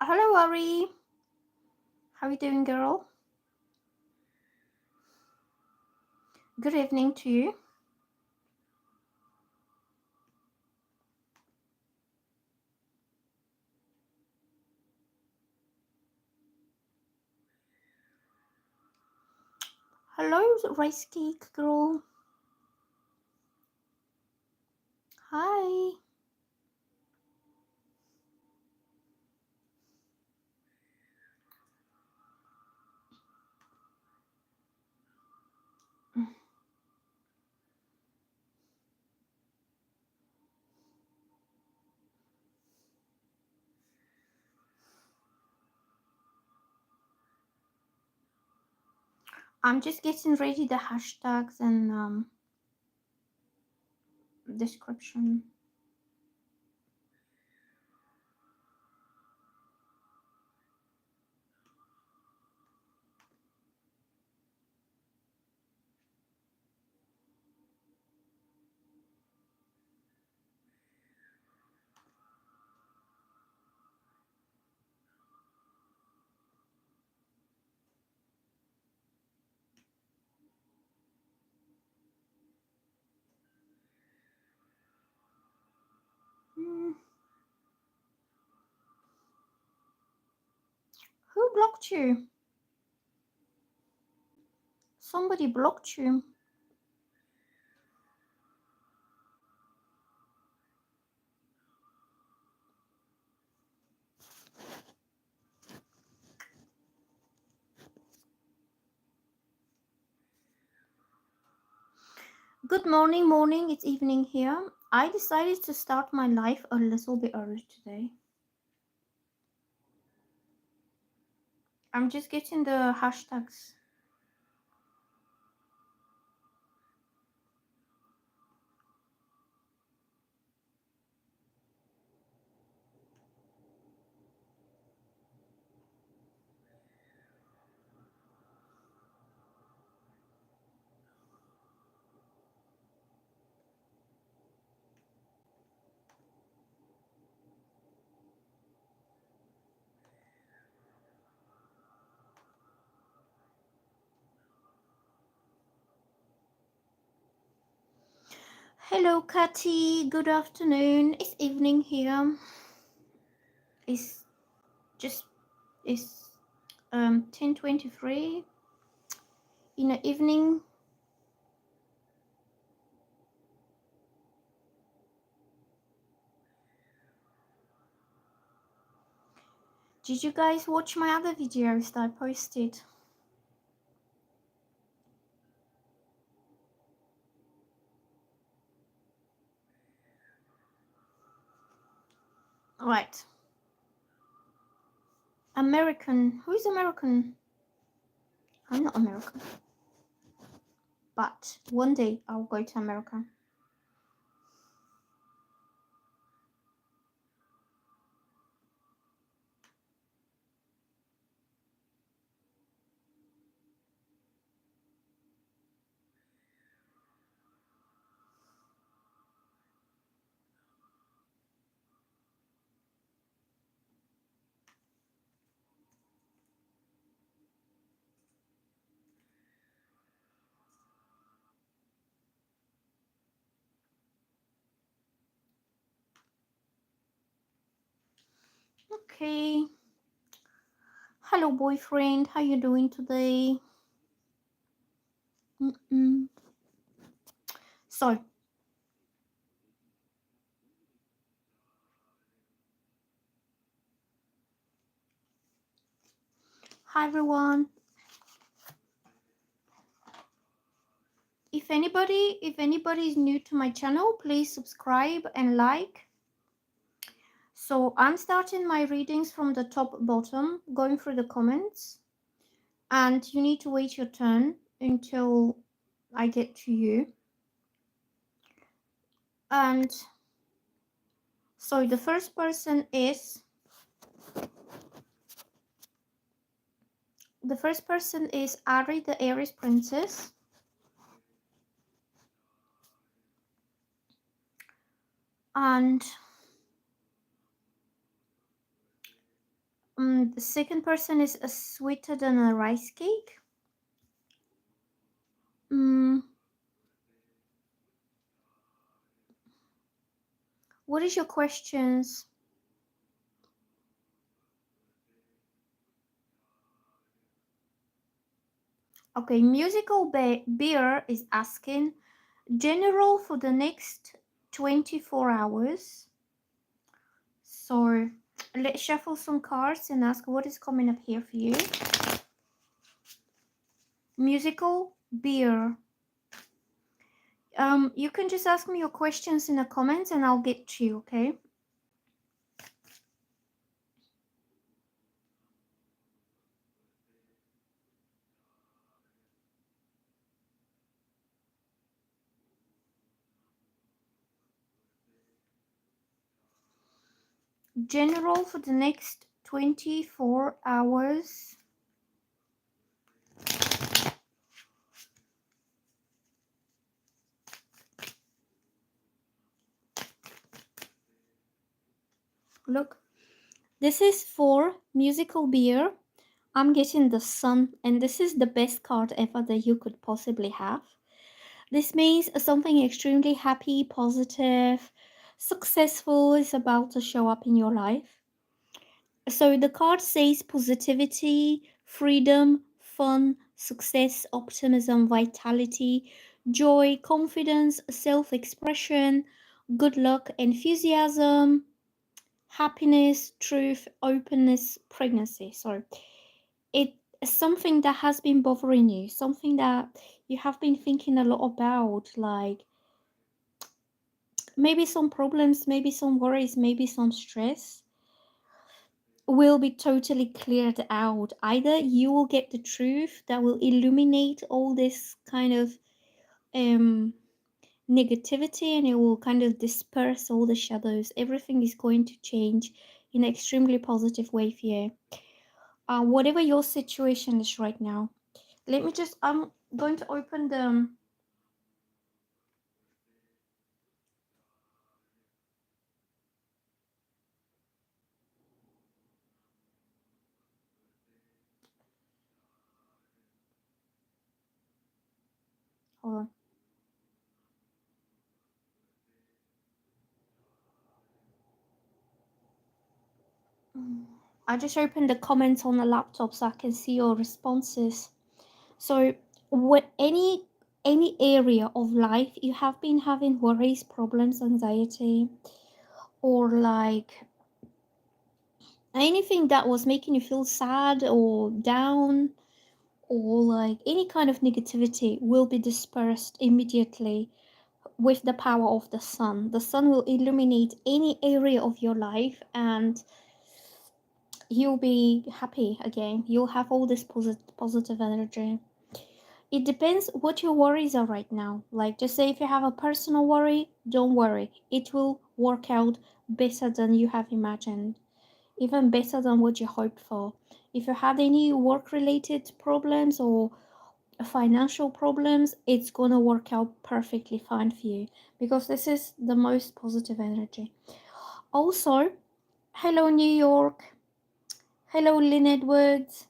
Hello, Ari. How you doing, girl? Good evening to you. Hello, rice cake girl. Hi. I'm just getting ready the hashtags and description. Hmm, who blocked you? Somebody blocked you. Good morning. It's evening here. I decided to start my life a little bit early today. I'm just getting the hashtags. Hello, Cathy. Good afternoon. It's evening here. It's just it's 10:23 in the evening. Did you guys watch my other videos that I posted? Right. American. Who is American? I'm not American. But one day I'll go to America. Okay. Hello, boyfriend. How you doing today? So, hi everyone. If anybody is new to my channel, please subscribe and like. So I'm starting my readings from the top bottom, going through the comments, and you need to wait your turn until I get to you. And so the first person is Ari, the Aries princess. And The second person is sweeter than a rice cake. What is your questions? Okay, musical beer is asking general for the next 24 hours. So let's shuffle some cards and ask what is coming up here for you. Musical beer. You can just ask me your questions in the comments and I'll get to you, okay? General for the next 24 hours. Look, this is for musical beer. I'm getting the sun, and this is the best card ever that you could possibly have. This means something extremely happy, positive, successful is about to show up in your life. So the card says positivity, freedom, fun, success, optimism, vitality, joy, confidence, self-expression, good luck, enthusiasm, happiness, truth, openness, pregnancy. So it's something that has been bothering you, something that you have been thinking a lot about, like maybe some problems, maybe some worries, maybe some stress will be totally cleared out. Either you will get the truth that will illuminate all this kind of negativity and it will kind of disperse all the shadows. Everything is going to change in an extremely positive way for you. Whatever your situation is right now. Let me just, I'm going to open the, hold on. I just opened the comments on the laptop so I can see your responses. So what any area of life you have been having worries, problems, anxiety, or like anything that was making you feel sad or down, or like any kind of negativity will be dispersed immediately with the power of the sun. The sun will illuminate any area of your life and you'll be happy again. You'll have all this positive energy. It depends what your worries are right now. Like, just say if you have a personal worry, don't worry. It will work out better than you have imagined, even better than what you hoped for. If you had any work related problems or financial problems, it's gonna work out perfectly fine for you because this is the most positive energy. Also, hello New York, hello Lynn Edwards,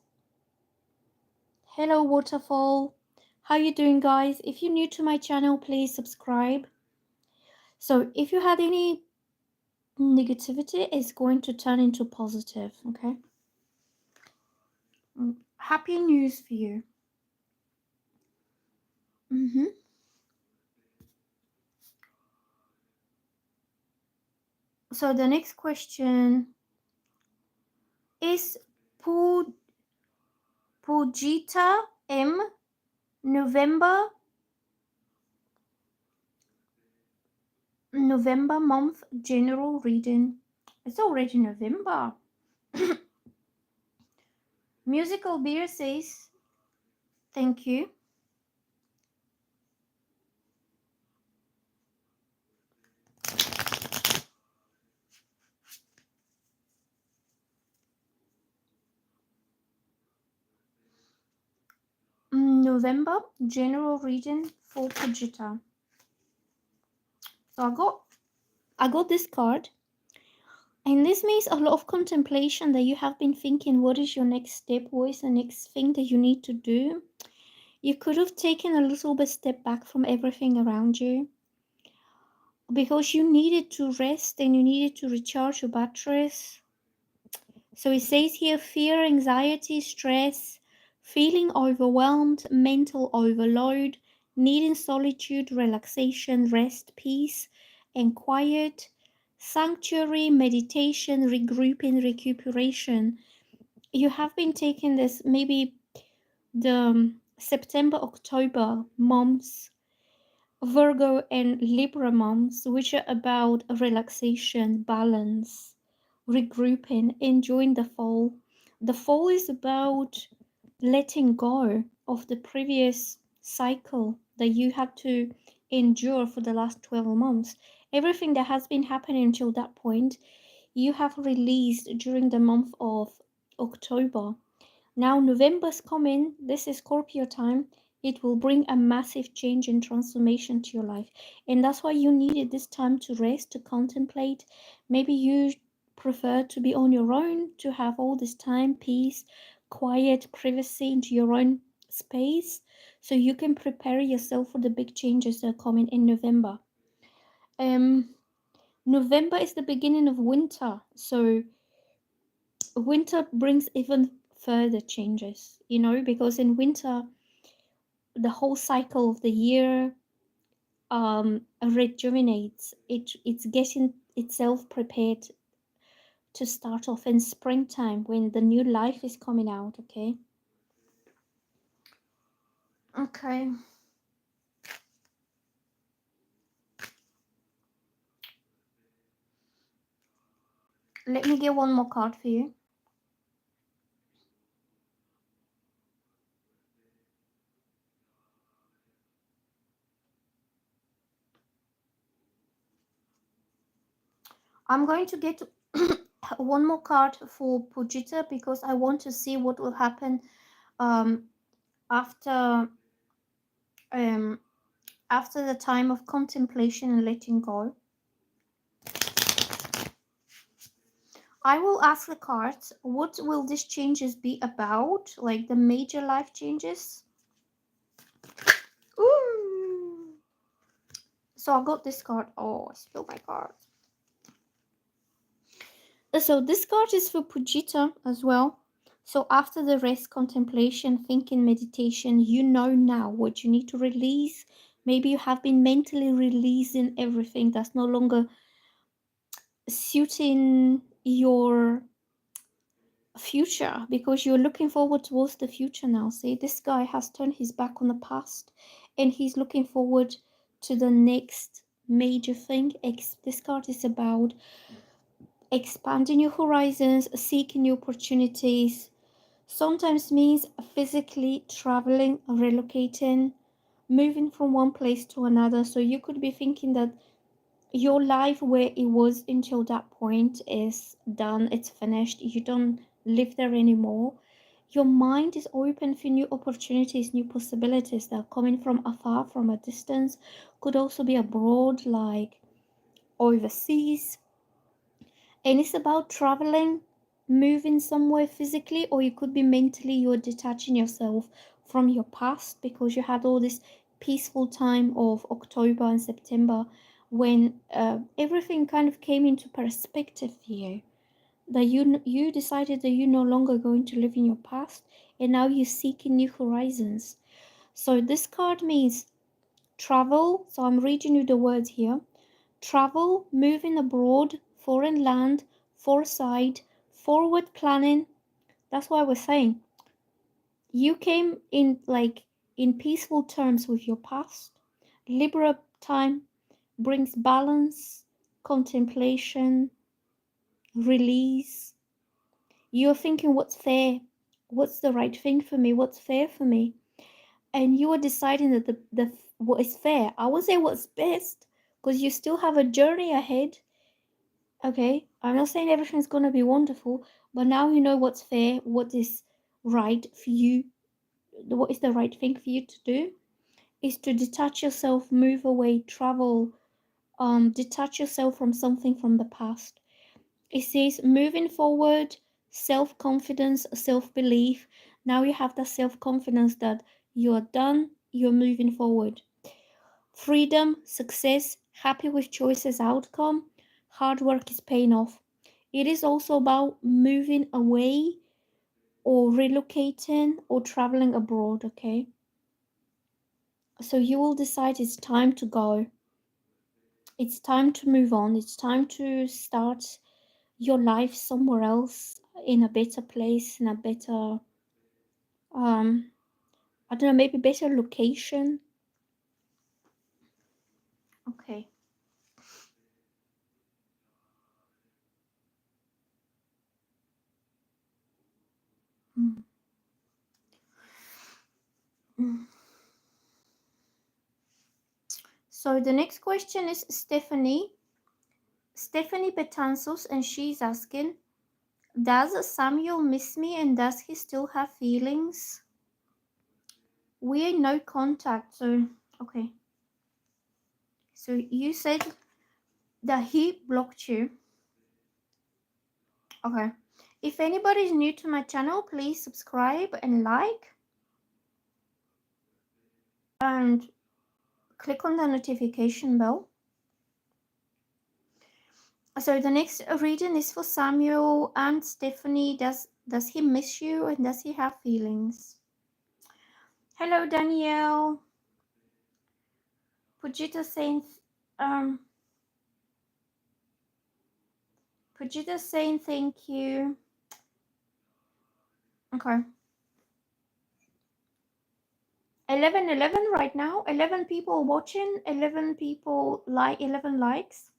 hello Waterfall. How you doing, guys? If you're new to my channel, please subscribe. So if you had any negativity, it's going to turn into positive, okay? Happy news for you. So the next question is Pujita M. November month general reading. It's already November. Musical beer says thank you. November general reading for Pujita. So I got this card. And this means a lot of contemplation, that you have been thinking, what is your next step? What is the next thing that you need to do? You could have taken a little bit step back from everything around you because you needed to rest and you needed to recharge your batteries. So it says here fear, anxiety, stress, feeling overwhelmed, mental overload, needing solitude, relaxation, rest, peace, and quiet, sanctuary, meditation, regrouping, recuperation. You have been taking this maybe the September, October months, Virgo and Libra months, which are about relaxation, balance, regrouping, enjoying the fall. The fall is about letting go of the previous cycle that you had to endure for the last 12 months. Everything that has been happening until that point, you have released during the month of October. Now November's coming, this is Scorpio time. It will bring a massive change and transformation to your life. And that's why you needed this time to rest, to contemplate. Maybe you prefer to be on your own, to have all this time, peace, quiet, privacy into your own space, so you can prepare yourself for the big changes that are coming in November. Um, November is the beginning of winter, so winter brings even further changes, because in winter the whole cycle of the year rejuvenates. It's getting itself prepared to start off in springtime when the new life is coming out. Okay, let me get one more card for you. I'm going to get one more card for Pujita because I want to see what will happen um, after um, after the time of contemplation and letting go. I will ask the cards, what will these changes be about? Like the major life changes? Ooh. So I got this card. Oh, I spilled my card. So this card is for Pujita as well. So after the rest, contemplation, thinking, meditation, you know now what you need to release. Maybe you have been mentally releasing everything that's no longer suiting your future, because you're looking forward towards the future now. See, this guy has turned his back on the past and he's looking forward to the next major thing. This card is about expanding your horizons, seeking new opportunities. Sometimes means physically traveling, relocating, moving from one place to another. So you could be thinking that your life where it was until that point is done, it's finished, you don't live there anymore. Your mind is open for new opportunities, new possibilities that are coming from afar, from a distance. Could also be abroad, like overseas. And it's about traveling, moving somewhere physically, or you could be mentally, you're detaching yourself from your past because you had all this peaceful time of October and September when everything kind of came into perspective for you. That you decided that you're no longer going to live in your past, and now you're seeking new horizons. So this card means travel. So I'm reading you the words here: travel, moving abroad, foreign land, foresight, forward planning. That's why we're saying you came in like in peaceful terms with your past. Libra time brings balance, contemplation, release. You're thinking what's fair, what's the right thing for me, what's fair for me. And you are deciding that the what is fair. I won't say what's best, because you still have a journey ahead. Okay, I'm not saying everything's gonna be wonderful, but now you know what's fair, what is right for you, what is the right thing for you to do is to detach yourself, move away, travel, detach yourself from something from the past. It says moving forward, self-confidence, self-belief. Now you have the self-confidence that you're done, you're moving forward. Freedom, success, happy with choices outcome, hard work is paying off. It is also about moving away or relocating or traveling abroad, okay? So you will decide it's time to go. It's time to move on. It's time to start your life somewhere else, in a better place, in a better, I don't know, maybe better location. Okay. Mm. Mm. So the next question is Stephanie Betanzos, and she's asking, does Samuel miss me and does he still have feelings? We are no contact, so okay. So you said that he blocked you. Okay. If anybody is new to my channel, please subscribe and like and click on the notification bell. So the next reading is for Samuel and Stephanie. Does he miss you and does he have feelings? Hello, Danielle. Pujita saying, um, Pujita saying thank you. Okay. 11 right now. 11 people watching. 11 people like. 11 likes.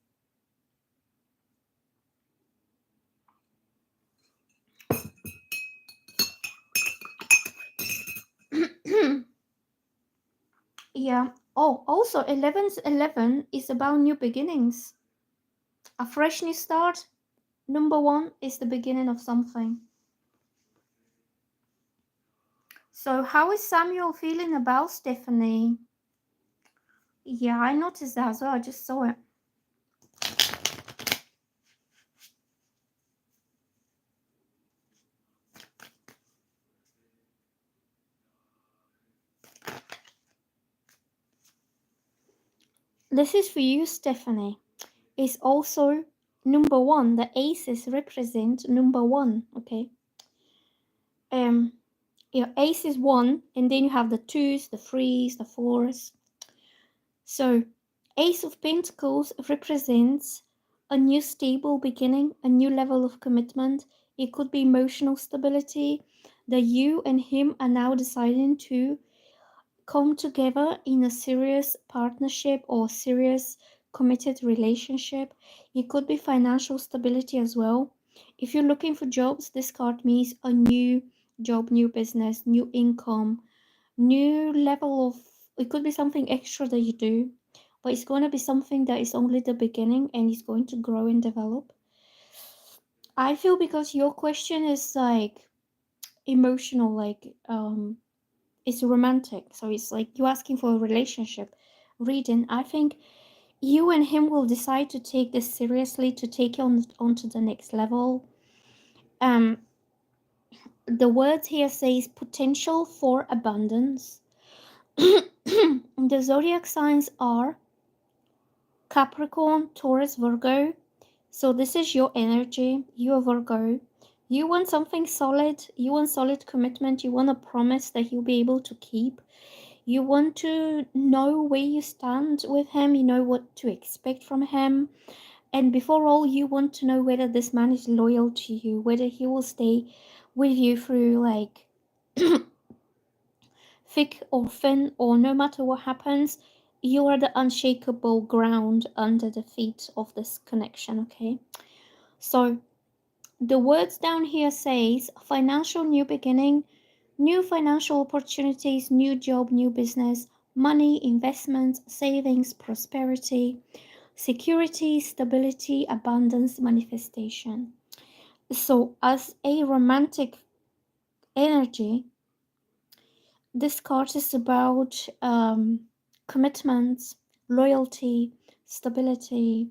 Yeah. Oh, also 11 is about new beginnings. A fresh new start. Number 1 is the beginning of something. So how is Samuel feeling about Stephanie? Yeah, I noticed that as well. I just saw it. This is for you, Stephanie. It's also number 1. The aces represent number 1, okay? Your ace is 1, and then you have the 2s, the 3s, the 4s. So, Ace of Pentacles represents a new stable beginning, a new level of commitment. It could be emotional stability that you and him are now deciding to come together in a serious partnership or serious committed relationship. It could be financial stability as well. If you're looking for jobs, this card means a new job, new business, new income, new level of, it could be something extra that you do, but it's going to be something that is only the beginning and is going to grow and develop. I feel because your question is like emotional, like it's romantic, so it's like you asking for a relationship reading. I think you and him will decide to take this seriously, to take it on to the next level. The words here says potential for abundance. The zodiac signs are Capricorn, Taurus, Virgo. So this is your energy. You're Virgo. You want something solid. You want solid commitment. You want a promise that you'll be able to keep. You want to know where you stand with him. You know what to expect from him. And before all, you want to know whether this man is loyal to you, whether he will stay with you through like thick or thin, or no matter what happens, you are the unshakable ground under the feet of this connection, okay? So the words down here says financial new beginning, new financial opportunities, new job, new business, money, investment, savings, prosperity, security, stability, abundance, manifestation. So as a romantic energy, this card is about commitment, loyalty, stability.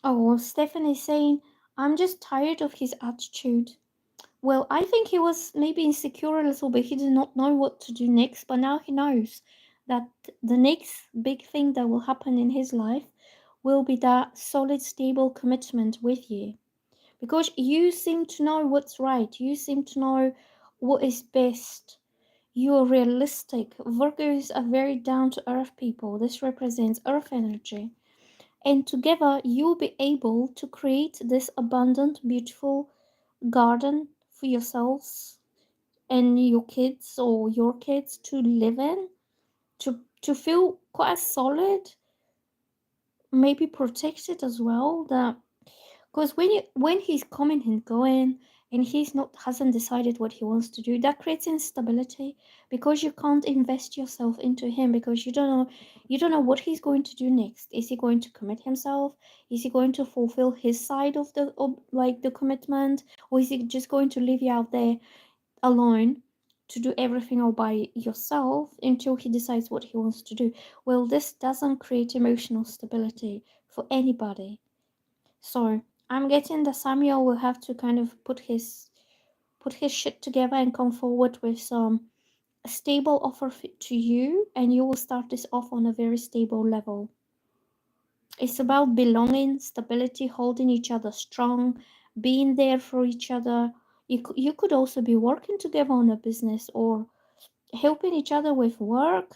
Oh, Stephanie's saying, I'm just tired of his attitude. Well, I think he was maybe insecure a little bit. He did not know what to do next, but now he knows that the next big thing that will happen in his life will be that solid, stable commitment with you. Because you seem to know what's right, you seem to know what is best. You are realistic. Virgos are very down to earth people. This represents earth energy. And together you'll be able to create this abundant, beautiful garden for yourselves and your kids to live in, to feel quite solid, maybe protected as well. That because when he's coming and going and he's not hasn't decided what he wants to do, that creates instability because you can't invest yourself into him because you don't know what he's going to do next. Is he going to commit himself? Is he going to fulfill his side of like the commitment, or is he just going to leave you out there alone to do everything all by yourself until he decides what he wants to do? Well, this doesn't create emotional stability for anybody. So I'm getting that Samuel will have to kind of put his shit together and come forward with some stable offer to you, and you will start this off on a very stable level. It's about belonging, stability, holding each other strong, being there for each other. You could also be working together on a business or helping each other with work,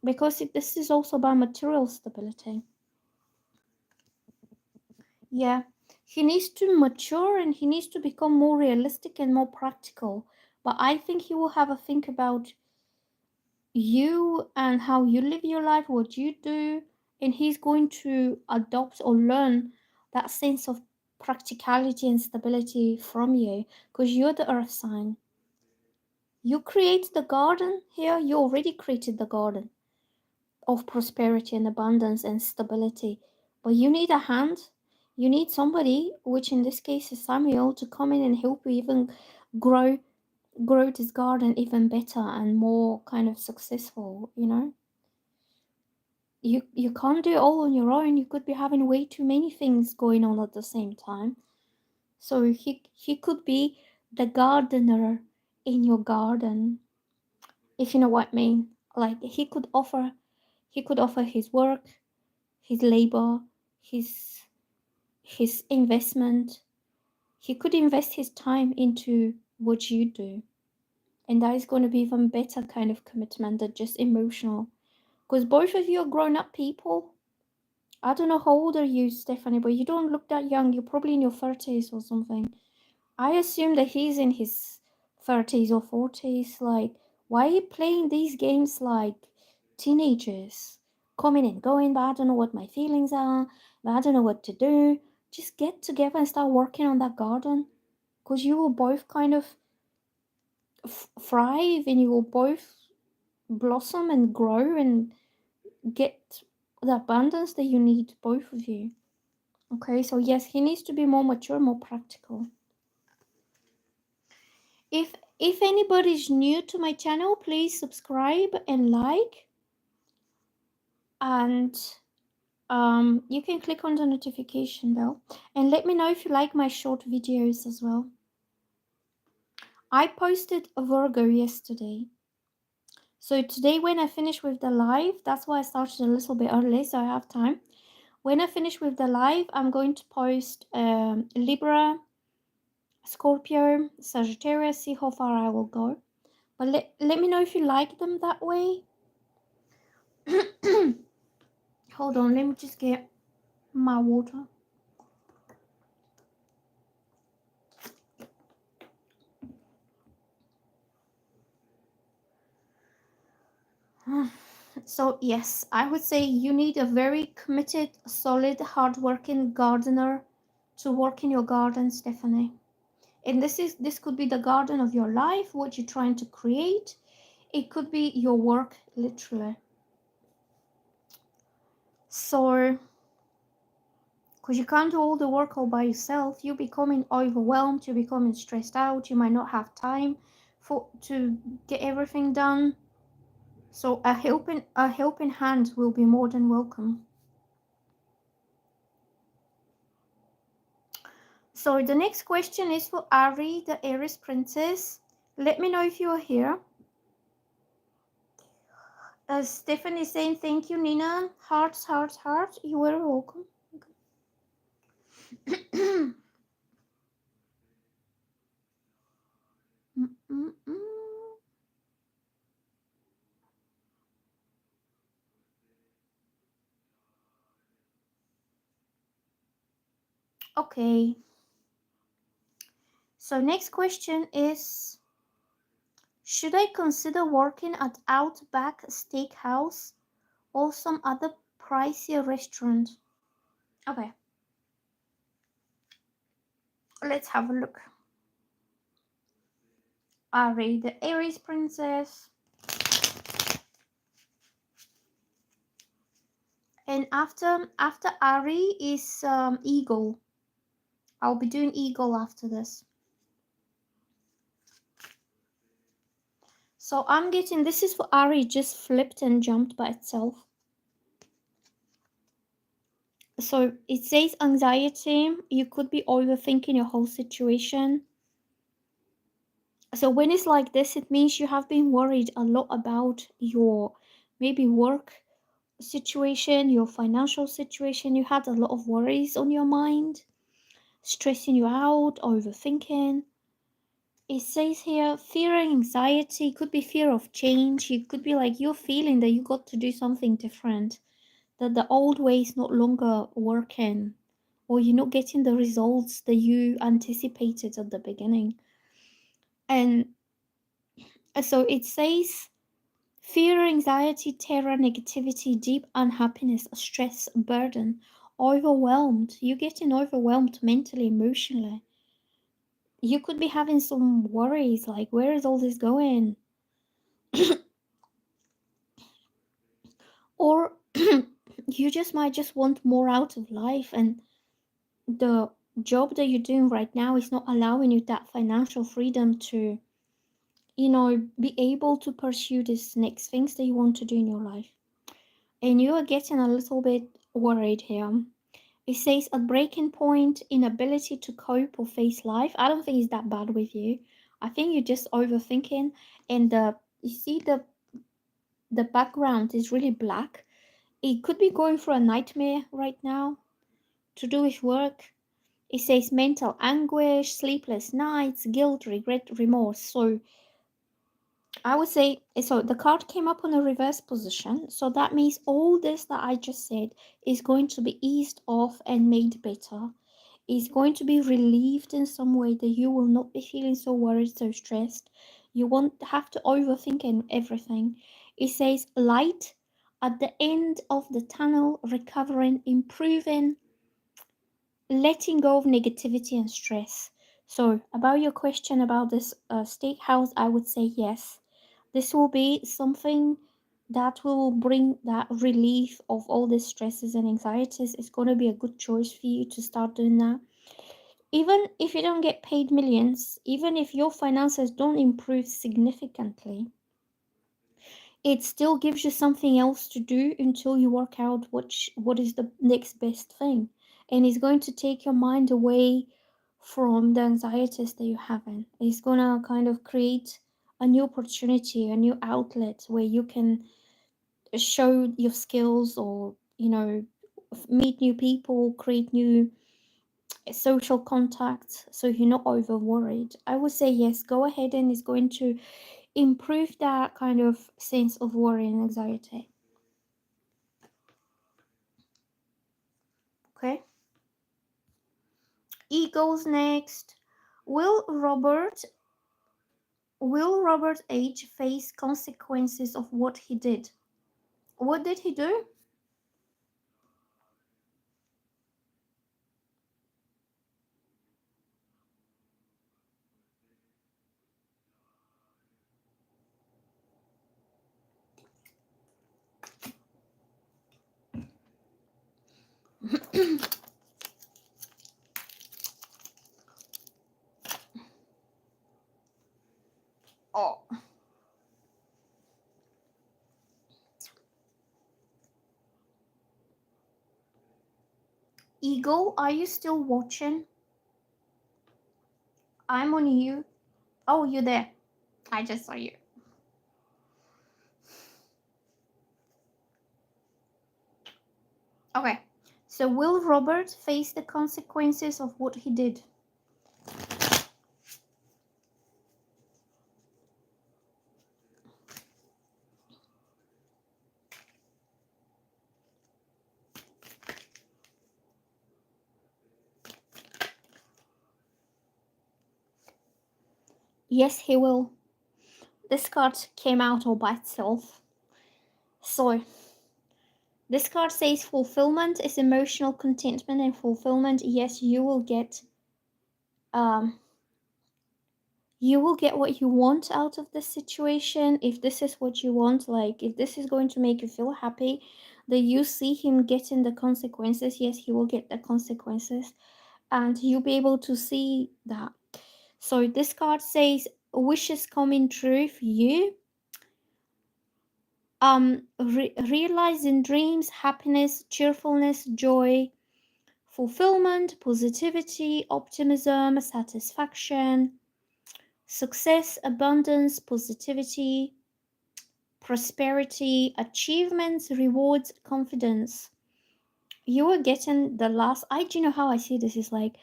because this is also about material stability. Yeah, he needs to mature and he needs to become more realistic and more practical. But I think he will have a think about you and how you live your life, what you do, and he's going to adopt or learn that sense of practicality and stability from you because you're the earth sign. You create the garden here, you already created the garden of prosperity and abundance and stability. But you need a hand. You need somebody, which in this case is Samuel, to come in and help you even grow grow this garden even better and more kind of successful. You can't do it all on your own. You could be having way too many things going on at the same time. So he could be the gardener in your garden, if you know what I mean. Like he could offer his work, his labor, his his investment. He could invest his time into what you do. And that is going to be even better kind of commitment than just emotional. Because both of you are grown up people. I don't know how old are you, Stephanie, but you don't look that young. You're probably in your 30s or something. I assume that he's in his 30s or 40s. Like, why are you playing these games like teenagers? Coming and going, but I don't know what my feelings are, but I don't know what to do. Just get together and start working on that garden. Because you will both kind of thrive and you will both blossom and grow and get the abundance that you need, both of you. Okay, so yes, he needs to be more mature, more practical. If anybody's new to my channel, please subscribe and like, and you can click on the notification bell and let me know if you like my short videos as well. I posted a Virgo yesterday. So today when I finish with the live, that's why I started a little bit early so I have time. When I finish with the live, I'm going to post Libra, Scorpio, Sagittarius, see how far I will go. But let me know if you like them that way. Hold on, let me just get my water. So yes, I would say you need a very committed, solid, hardworking gardener to work in your garden, Stephanie. And this could be the garden of your life, what you're trying to create. It could be your work, literally. So, because you can't do all the work all by yourself, you're becoming overwhelmed, you're becoming stressed out, you might not have time to get everything done. So a helping hand will be more than welcome. So the next question is for Ari, the Aries princess. Let me know if you are here. Stephanie is saying thank you, Nina. Hearts, hearts, hearts. You are welcome. Okay. So next question is, should I consider working at Outback Steakhouse or some other pricier restaurant? Okay, let's have a look. Ari, the Aries princess. And after Ari is Eagle. I'll be doing Eagle after this. So I'm getting, this is for Ari, just flipped and jumped by itself. So it says anxiety. You could be overthinking your whole situation. So when it's like this, it means you have been worried a lot about your maybe work situation, your financial situation. You had a lot of worries on your mind, stressing you out, overthinking. It says here fear and anxiety, could be fear of change. You could be like you're feeling that you got to do something different, that the old way is not longer working, or you're not getting the results that you anticipated at the beginning. And so it says fear, anxiety, terror, negativity, deep unhappiness, stress, burden, overwhelmed. You're getting overwhelmed mentally, emotionally. You could be having some worries like, where is all this going? Or you just might just want more out of life, and the job that you're doing right now is not allowing you that financial freedom to, be able to pursue these next things that you want to do in your life. And you are getting a little bit worried here. It says a breaking point, inability to cope or face life. I don't think it's that bad with you. I think you're just overthinking, and you see the background is really black. It could be going through a nightmare right now to do with work. It says mental anguish, sleepless nights, guilt, regret, remorse. So I would say, so the card came up on a reverse position. So that means all this that I just said is going to be eased off and made better. Is going to be relieved in some way, that you will not be feeling so worried, so stressed. You won't have to overthink everything. It says light at the end of the tunnel, recovering, improving, letting go of negativity and stress. So, about your question about this steakhouse, I would say yes. This will be something that will bring that relief of all the stresses and anxieties. It's going to be a good choice for you to start doing that. Even if you don't get paid millions, even if your finances don't improve significantly, it still gives you something else to do until you work out what is the next best thing. And it's going to take your mind away from the anxieties that you're having. It's going to kind of create a new opportunity, a new outlet where you can show your skills, or meet new people, create new social contacts, so you're not over worried. I would say yes, go ahead, and it's going to improve that kind of sense of worry and anxiety. Okay. E goes next. Will Robert will Robert H face consequences of what he did? What did he do? Oh. Eagle, are you still watching? I'm on you. Oh, you're there. I just saw you. Okay. So will Robert face the consequences of what he did? Yes, he will. This card came out all by itself. So, this card says fulfillment is emotional contentment and fulfillment. Yes, you will get what you want out of this situation. If this is what you want, like if this is going to make you feel happy, that you see him getting the consequences, yes, he will get the consequences, and you'll be able to see that. So this card says wishes coming true for you. Realizing dreams, happiness, cheerfulness, joy, fulfillment, positivity, optimism, satisfaction, success, abundance, positivity, prosperity, achievements, rewards, confidence. You are getting the last. Do you know how I see this? Is like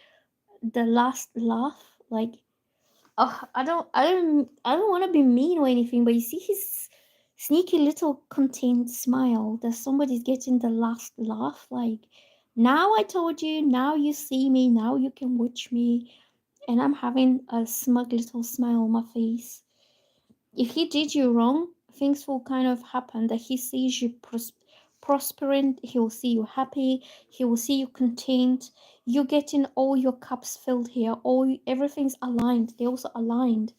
the last laugh. Like, oh, I don't want to be mean or anything, but you see his sneaky little contained smile that somebody's getting the last laugh. Like, now I told you. Now you see me. Now you can watch me, and I'm having a smug little smile on my face. If he did you wrong, things will kind of happen that he sees you prospering, he will see you happy, he will see you content. You're getting all your cups filled here, everything's aligned. They also aligned.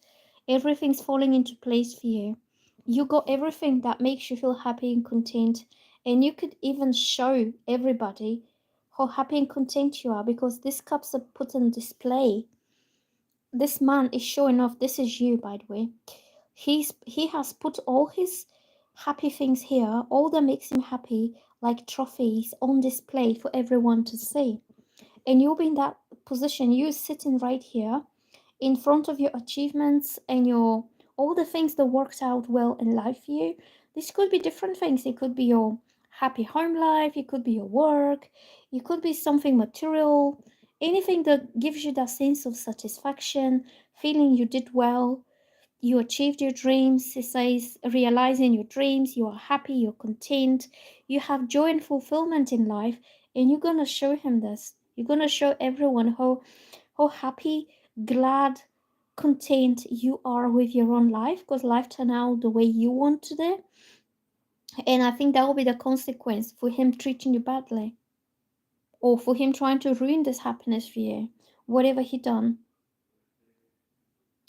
Everything's falling into place for you. You got everything that makes you feel happy and content, and you could even show everybody how happy and content you are because these cups are put on display. This man is showing off. This is you, by the way. He has put all his happy things here, all that makes him happy, like trophies on display for everyone to see. And you'll be in that position. You're sitting right here in front of your achievements and your all the things that worked out well in life for you. This could be different things. It could be your happy home life, it could be your work, it could be something material, anything that gives you that sense of satisfaction, feeling you did well, you achieved your dreams. It says realizing your dreams, you are happy, you're content, you have joy and fulfillment in life, and you're gonna show him this. You're gonna show everyone how happy, glad, content you are with your own life because life turned out the way you want today. And I think that will be the consequence for him treating you badly or for him trying to ruin this happiness for you, whatever he done.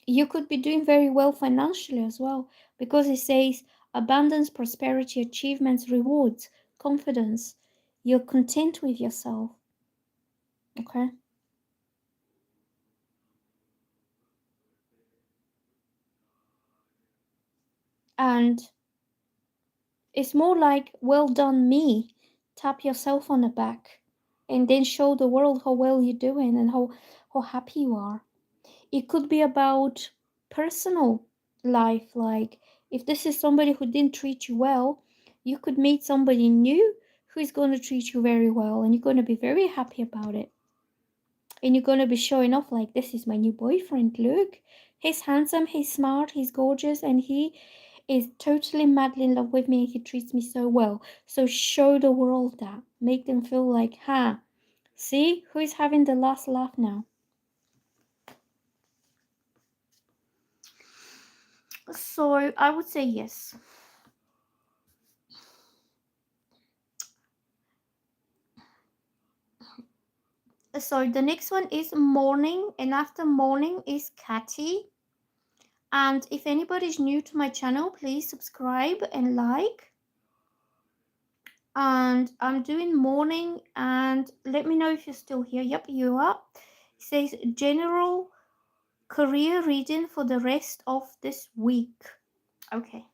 You could be doing very well financially as well because it says abundance, prosperity, achievements, rewards, confidence. You're content with yourself. Okay. And it's more like, well done, me. Tap yourself on the back and then show the world how well you're doing and how happy you are. It could be about personal life. Like, if this is somebody who didn't treat you well, you could meet somebody new who is going to treat you very well and you're going to be very happy about it. And you're going to be showing off like, this is my new boyfriend. Look, he's handsome, he's smart, he's gorgeous, and he is totally madly in love with me. He treats me so well. So show the world that. Make them feel like, see who is having the last laugh now. So I would say yes. So the next one is morning, and after morning is Catty. And if anybody's new to my channel, please subscribe and like. And I'm doing morning, and let me know if you're still here. Yep, you are. It says general career reading for the rest of this week. Okay.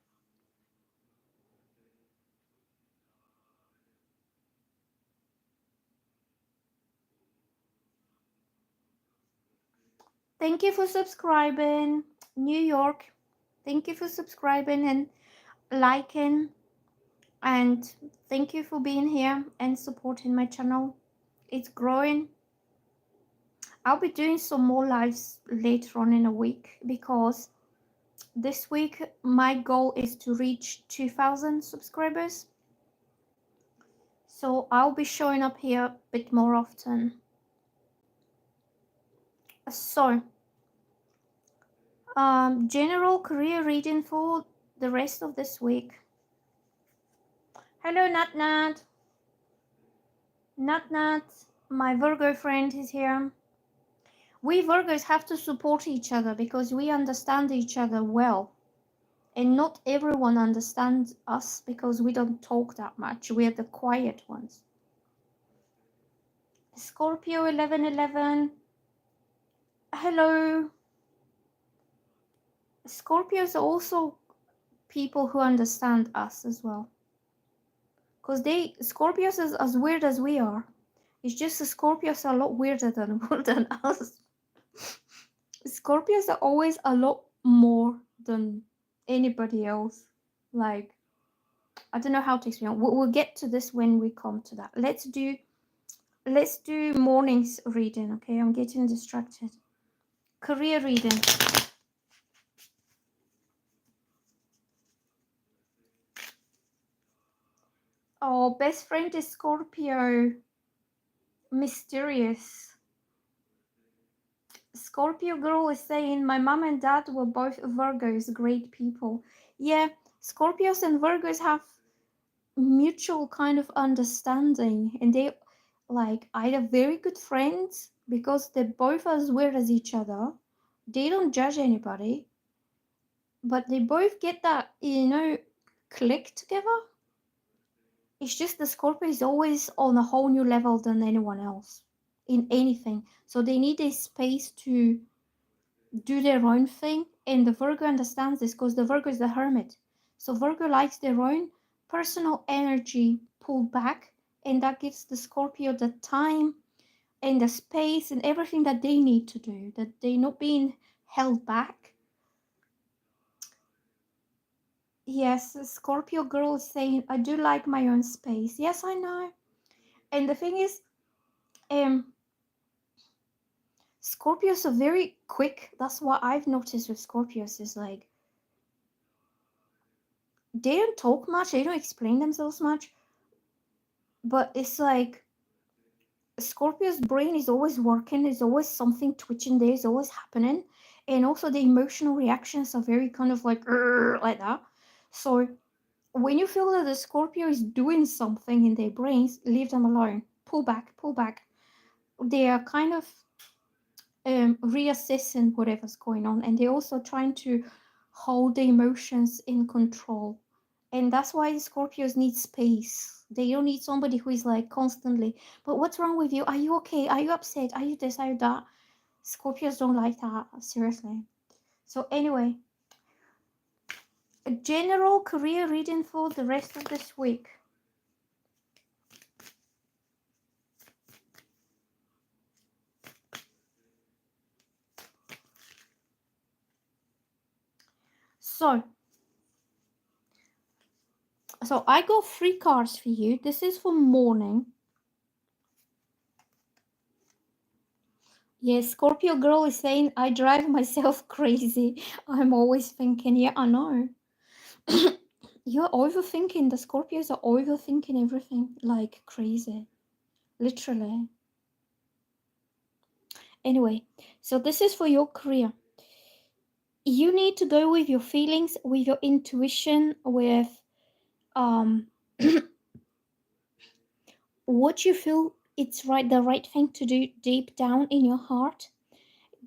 Thank you for subscribing. New York, thank you for subscribing and liking, and thank you for being here and supporting my channel. It's growing. I'll be doing some more lives later on in a week, because this week my goal is to reach 2,000 subscribers. So I'll be showing up here a bit more often. So, general career reading for the rest of this week. Hello, Nat Nat. Nat Nat, my Virgo friend is here. We Virgos have to support each other because we understand each other well. And not everyone understands us because we don't talk that much. We're the quiet ones. Scorpio 1111. Hello. Scorpios are also people who understand us as well. Because Scorpios is as weird as we are. It's just the Scorpios are a lot weirder than us. Scorpios are always a lot more than anybody else. Like, I don't know how to explain. We'll get to this when we come to that. Let's do morning's reading. Okay, I'm getting distracted. Career reading. Oh, best friend is Scorpio. Mysterious. Scorpio girl is saying my mom and dad were both Virgos, great people. Yeah, Scorpios and Virgos have mutual kind of understanding, and they like either very good friends because they're both as weird as each other. They don't judge anybody, but they both get that, click together. It's just the Scorpio is always on a whole new level than anyone else in anything. So they need a space to do their own thing. And the Virgo understands this because the Virgo is the hermit. So Virgo likes their own personal energy pulled back. And that gives the Scorpio the time and the space and everything that they need to do, that they're not being held back. Yes, Scorpio girl is saying, I do like my own space. Yes, I know. And the thing is, Scorpios are very quick. That's what I've noticed with Scorpios is like, they don't talk much, they don't explain themselves much, but it's like Scorpio's brain is always working, there's always something twitching, there's always happening, and also the emotional reactions are very kind of like that. So when you feel that the Scorpio is doing something in their brains, leave them alone. Pull back, pull back. They are kind of reassessing whatever's going on, and they're also trying to hold the emotions in control. And that's why Scorpios need space. They don't need somebody who is like constantly, but what's wrong with you? Are you okay? Are you upset? Are you this? Are you that? Scorpios don't like that, seriously. So anyway, a general career reading for the rest of this week. So I got 3 cards for you. This is for morning. Yes, Scorpio girl is saying, I drive myself crazy. I'm always thinking, yeah, I know. You're overthinking. The Scorpios are overthinking everything like crazy. Literally. Anyway, so this is for your career. You need to go with your feelings, with your intuition, with what you feel it's the right thing to do deep down in your heart.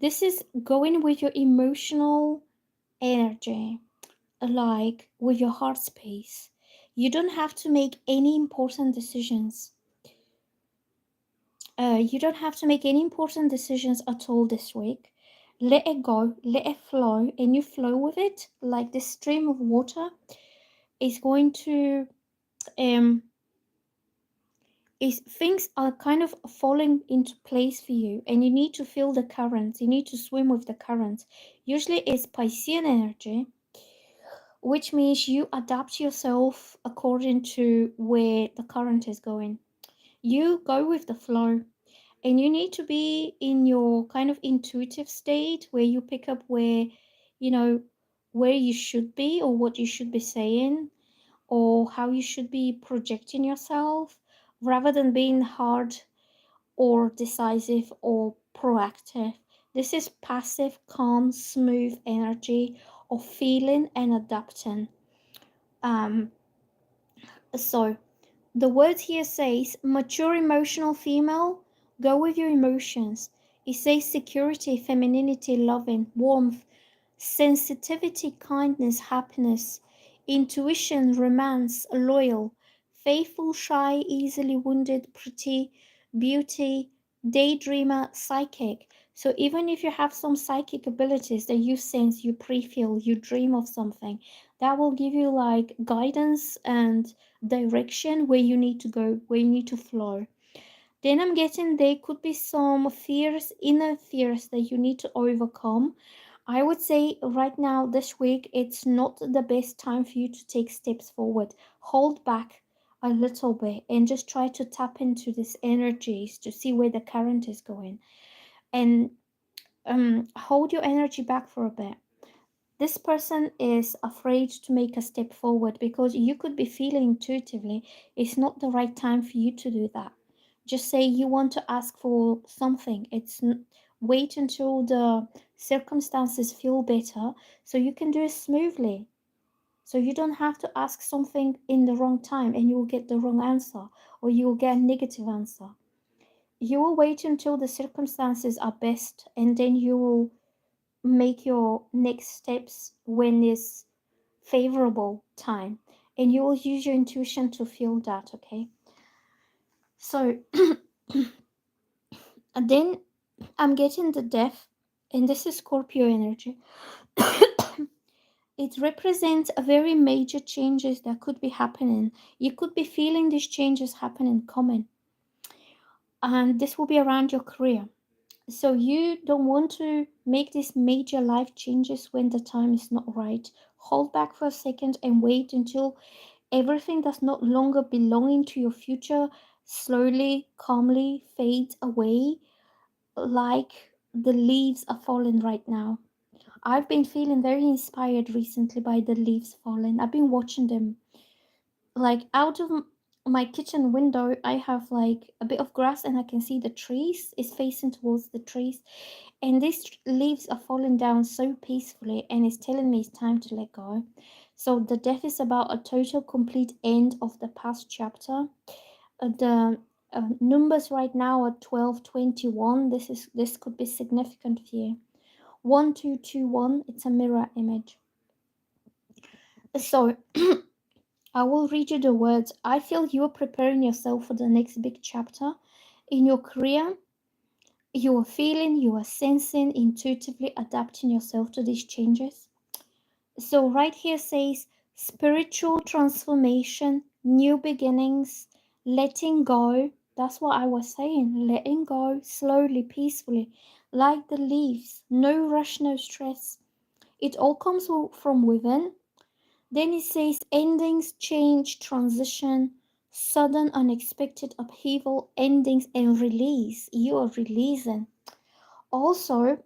This is going with your emotional energy, like with your heart space. You don't have to make any important decisions. You don't have to make any important decisions at all this week. Let it go, let it flow, and you flow with it. Like this stream of water is going to is things are kind of falling into place for you, and you need to feel the currents, you need to swim with the currents. Usually it's Piscean energy, which means you adapt yourself according to where the current is going. You go with the flow, and you need to be in your kind of intuitive state where you pick up where, you know, where you should be or what you should be saying or how you should be projecting yourself, rather than being hard or decisive or proactive. This is passive, calm, smooth energy of feeling and adapting. Um, so the word here says mature emotional female, go with your emotions. It says security, femininity, loving, warmth, sensitivity, kindness, happiness, intuition, romance, loyal, faithful, shy, easily wounded, pretty, beauty, daydreamer, psychic. So even if you have some psychic abilities that you sense, you pre-feel, you dream of something, that will give you like guidance and direction where you need to go, where you need to flow. Then I'm getting there could be some fears, inner fears that you need to overcome. I would say right now, this week, it's not the best time for you to take steps forward. Hold back a little bit and just try to tap into these energies to see where the current is going. And hold your energy back for a bit. This person is afraid to make a step forward because you could be feeling intuitively it's not the right time for you to do that. Just say you want to ask for something. Wait until the circumstances feel better so you can do it smoothly. So you don't have to ask something in the wrong time and you will get the wrong answer or you will get a negative answer. You will wait until the circumstances are best and then you will make your next steps when it's favorable time, and you will use your intuition to feel that. Okay, so and then I'm getting the death, and this is Scorpio energy. It represents a very major changes that could be happening. You could be feeling these changes happening coming, and this will be around your career. So you don't want to make these major life changes when the time is not right. Hold back for a second and wait until everything that's not longer belonging to your future slowly, calmly fades away like the leaves are falling right now. I've been feeling very inspired recently by the leaves falling. I've been watching them. Like out of my kitchen window, I have like a bit of grass and I can see the trees is facing towards the trees, and these leaves are falling down so peacefully and it's telling me it's time to let go. So the death is about a total complete end of the past chapter. The numbers right now are 1221. This could be significant for you. 1221, it's a mirror image. So I will read you the words. I feel you are preparing yourself for the next big chapter in your career. You are feeling, you are sensing, intuitively adapting yourself to these changes. So, right here says spiritual transformation, new beginnings, letting go. That's what I was saying. Letting go slowly, peacefully, like the leaves. No rush, no stress. It all comes from within. Then it says endings, change, transition, sudden, unexpected upheaval, endings, and release. You are releasing. Also,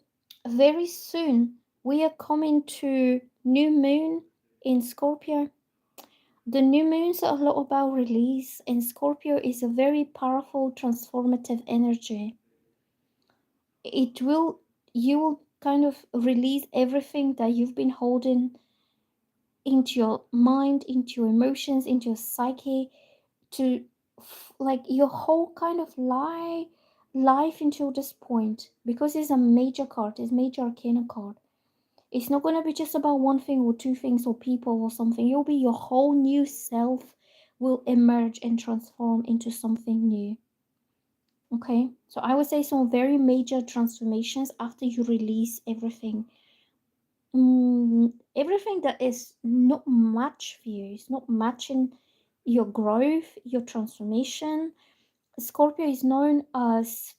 very soon we are coming to new moon in Scorpio. The new moons are a lot about release, and Scorpio is a very powerful transformative energy. It will You will kind of release everything that you've been holding into your mind, into your emotions, into your psyche, to like your whole kind of life until this point, because it's a major card, it's major arcana card. It's not going to be just about one thing or two things or people or something. You'll be your whole new self will emerge and transform into something new. Okay, so I would say some very major transformations after you release everything. Everything that is not much for you, it's not matching your growth, your transformation, Scorpio is known as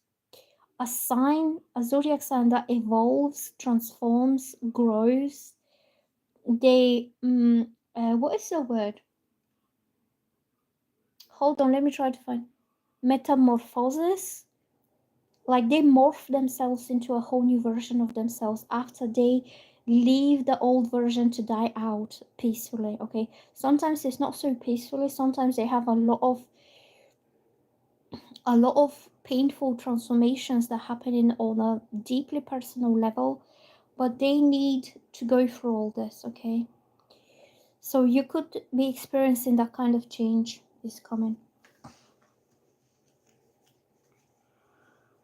a sign, a zodiac sign that evolves, transforms, grows. They, what is the word? Hold on, let me try to find metamorphosis. Like they morph themselves into a whole new version of themselves after they leave the old version to die out peacefully. Okay, sometimes it's not so peacefully. Sometimes they have a lot of painful transformations that happen on a deeply personal level, but they need to go through all this. Okay, so you could be experiencing that kind of change is coming.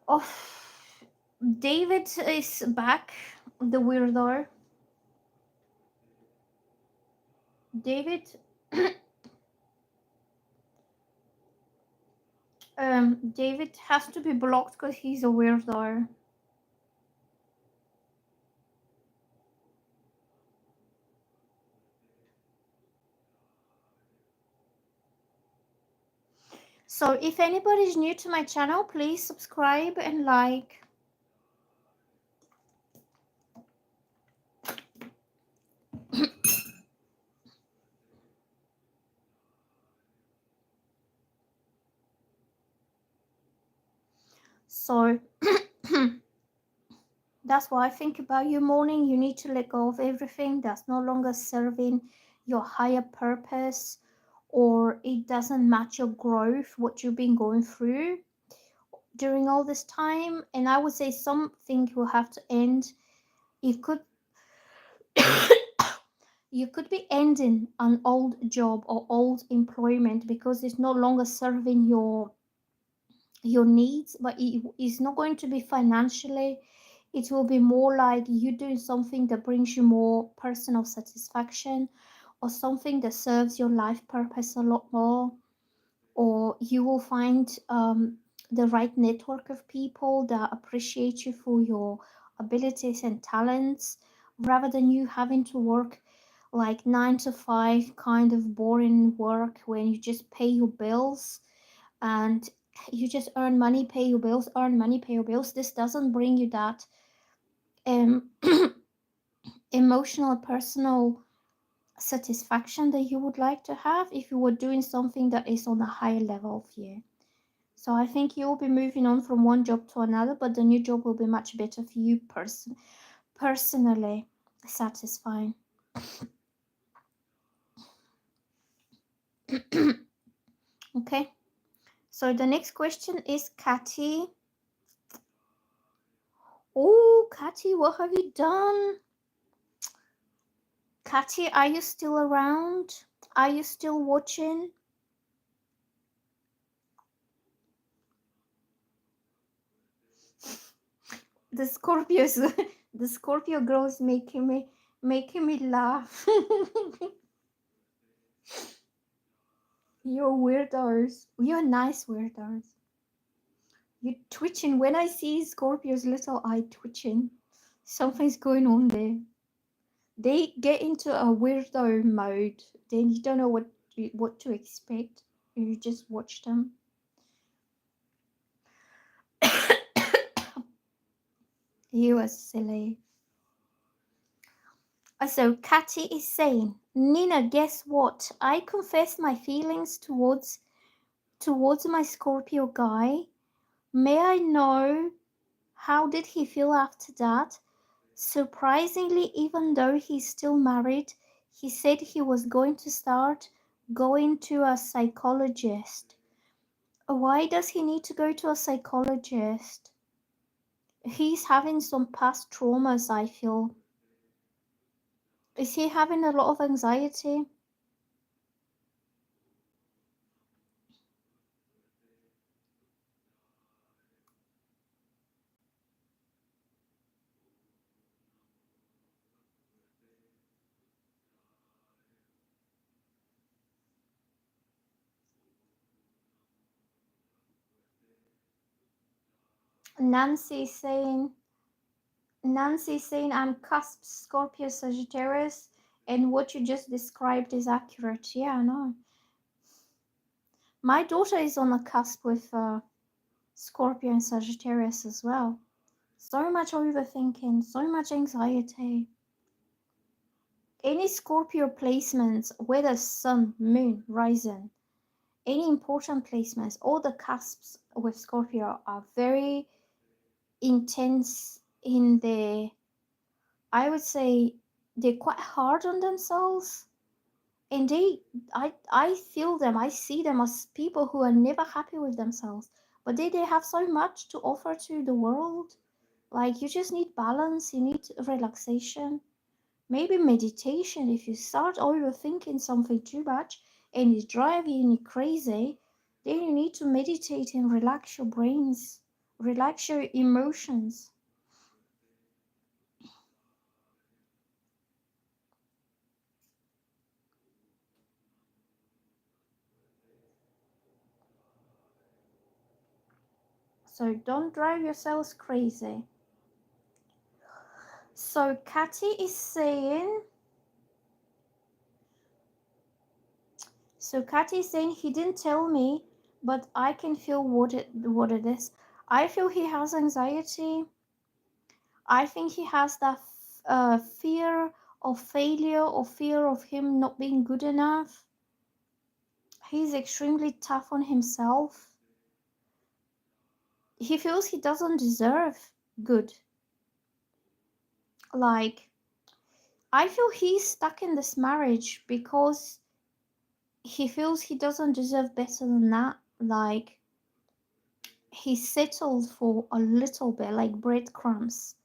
Oh, David is back, the weirdo. David, David has to be blocked because he's a weirdo. So if anybody is new to my channel, please subscribe and like. So that's why I think about your morning. You need to let go of everything that's no longer serving your higher purpose, or it doesn't match your growth, what you've been going through during all this time. And I would say something will have to end. You could you could be ending an old job or old employment because it's no longer serving your needs, but it is not going to be financially. It will be more like you doing something that brings you more personal satisfaction, or something that serves your life purpose a lot more, or you will find the right network of people that appreciate you for your abilities and talents, rather than you having to work like 9 to 5 kind of boring work when you just pay your bills and you just earn money, pay your bills, earn money, pay your bills. This doesn't bring you that um, emotional, personal satisfaction that you would like to have if you were doing something that is on a higher level of you. So I think you'll be moving on from one job to another, but the new job will be much better for you personally satisfying. Okay. So the next question is Catty. Oh, Catty, what have you done? Catty, are you still around? Are you still watching? The Scorpios, the Scorpio girl is making me laugh. You're weirdos. You're nice weirdos. You're twitching. When I see Scorpio's little eye twitching, something's going on there. They get into a weirdo mode, then you don't know what to expect. You just watch them. You are silly. So Catty is saying, Nina, guess what? I confess my feelings towards my Scorpio guy. May I know how did he feel after that? Surprisingly, even though he's still married, he said he was going to start going to a psychologist. Why does he need to go to a psychologist? He's having some past traumas, I feel. Is he having a lot of anxiety? Nancy saying, I'm cusp Scorpio Sagittarius, and what you just described is accurate. Yeah, I know. My daughter is on the cusp with Scorpio and Sagittarius as well. So much overthinking, so much anxiety. Any Scorpio placements, whether Sun, Moon, Rising, any important placements, all the cusps with Scorpio are very intense in their, I would say, they're quite hard on themselves. And I feel them, I see them as people who are never happy with themselves. But they have so much to offer to the world. Like, you just need balance, you need relaxation. Maybe meditation. If you start overthinking something too much and it's driving you crazy, then you need to meditate and relax your brains, relax your emotions. So don't drive yourselves crazy. So Kathy is saying, he didn't tell me, but I can feel what it is. I feel he has anxiety. I think he has that fear of failure or fear of him not being good enough. He's extremely tough on himself. He feels he doesn't deserve good. Like, I feel he's stuck in this marriage because he feels he doesn't deserve better than that. Like, he settled for a little bit, like breadcrumbs.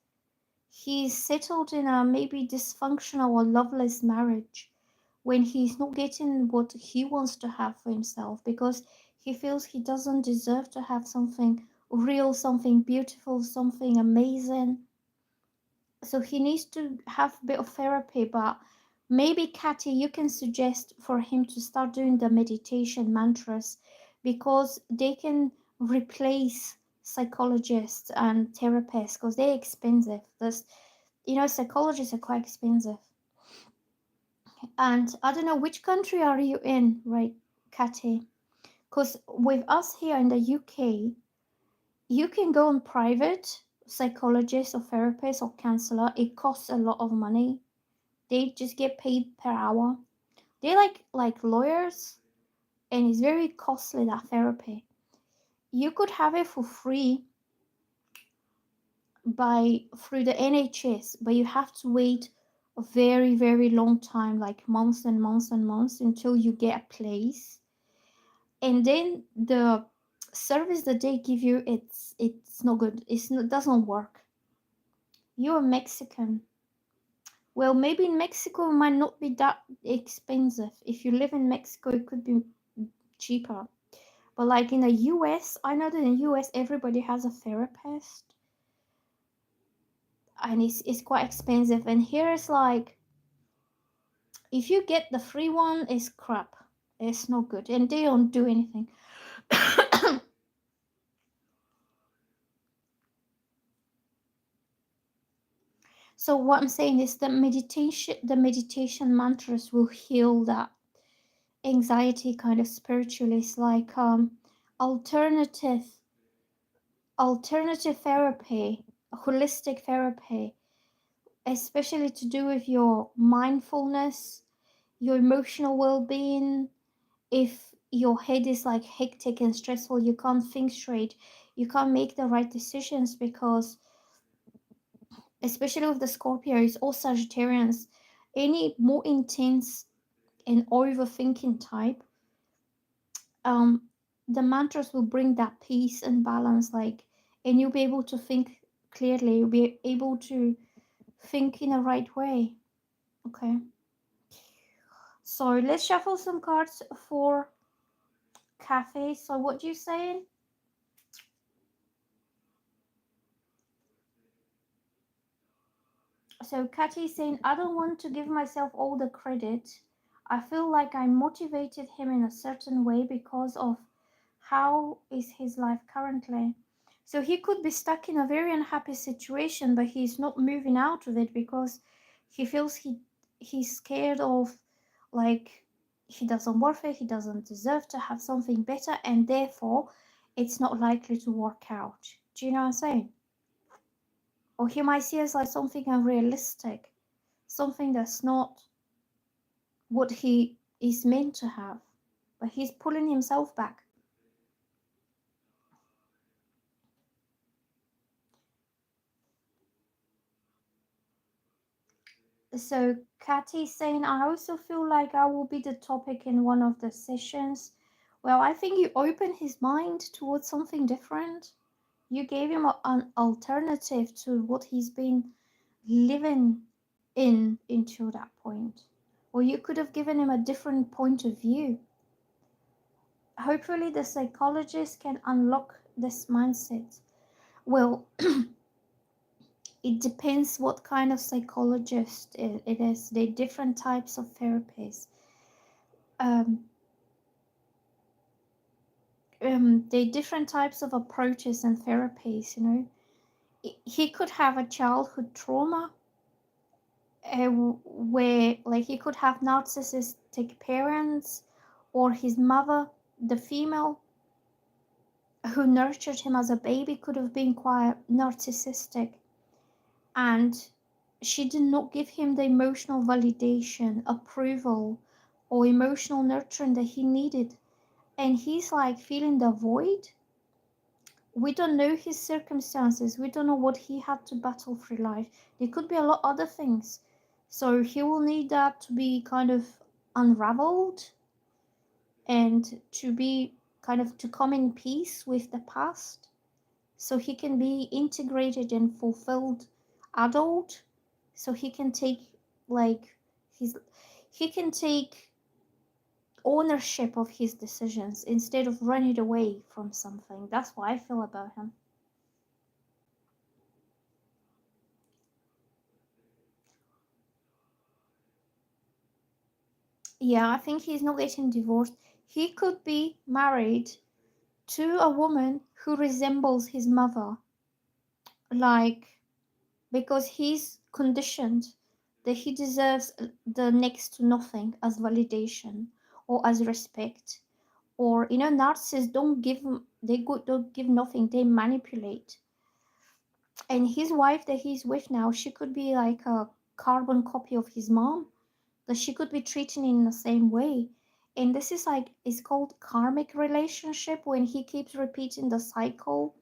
He's settled in a maybe dysfunctional or loveless marriage when he's not getting what he wants to have for himself because he feels he doesn't deserve to have something real, something beautiful, something amazing. So he needs to have a bit of therapy. But maybe, Katy, you can suggest for him to start doing the meditation mantras because they can replace psychologists and therapists because they're expensive. This, psychologists are quite expensive. And I don't know, which country are you in, right, Katy? Because with us here in the UK, you can go on private psychologist or therapist or counselor. It costs a lot of money. They just get paid per hour. They're like lawyers, and it's very costly, that therapy. You could have it for free by through the NHS, but you have to wait a very, very long time, like months and months and months until you get a place. And then the service that they give you, it's not good. Doesn't work. You're Mexican. Well, maybe in Mexico it might not be that expensive. If you live in Mexico, it could be cheaper. But like in the US, I know that in the US everybody has a therapist, and it's quite expensive. And here it's like, if you get the free one, it's crap. It's not good, and they don't do anything. So what I'm saying is the meditation mantras will heal that anxiety kind of spiritually. It's like alternative alternative therapy, holistic therapy, especially to do with your mindfulness, your emotional well-being. If your head is like hectic and stressful, you can't think straight, you can't make the right decisions because, especially with the Scorpios or Sagittarians, any more intense and overthinking type, um, the mantras will bring that peace and balance, like, and you'll be able to think clearly. You'll be able to think in the right way. Okay. So let's shuffle some cards for Cafe. So what you saying? So Katy's saying, I don't want to give myself all the credit. I feel like I motivated him in a certain way because of how is his life currently. So he could be stuck in a very unhappy situation, but he's not moving out of it because he feels he's scared of, like, he doesn't worth it, he doesn't deserve to have something better, and therefore it's not likely to work out. Do you know what I'm saying? Or he might see it as like something unrealistic, something that's not what he is meant to have, but he's pulling himself back. So Kathy's saying, I also feel like I will be the topic in one of the sessions. Well, I think you opened his mind towards something different. You gave him an alternative to what he's been living in until that point. Or you could have given him a different point of view. Hopefully the psychologist can unlock this mindset. Well, it depends what kind of psychologist it is. There are different types of therapists. Um, there are different types of approaches and therapies. You know, he could have a childhood trauma, where like he could have narcissistic parents, or his mother, the female who nurtured him as a baby, could have been quite narcissistic, and she did not give him the emotional validation, approval, or emotional nurturing that he needed. And he's like feeling the void. We don't know his circumstances. We don't know what he had to battle through life. There could be a lot of other things. So he will need that to be kind of unraveled, and to be kind of to come in peace with the past, so he can be integrated and fulfilled adult, so he can take like his he can take ownership of his decisions instead of running away from something. That's what I feel about him. Yeah, I think he's not getting divorced. He could be married to a woman who resembles his mother, like, because he's conditioned that he deserves the next to nothing as validation or as respect. Or narcissists don't give, don't give nothing, they manipulate. And his wife that he's with now, she could be like a carbon copy of his mom, that she could be treating in the same way. And this is like, it's called karmic relationship, when he keeps repeating the cycle.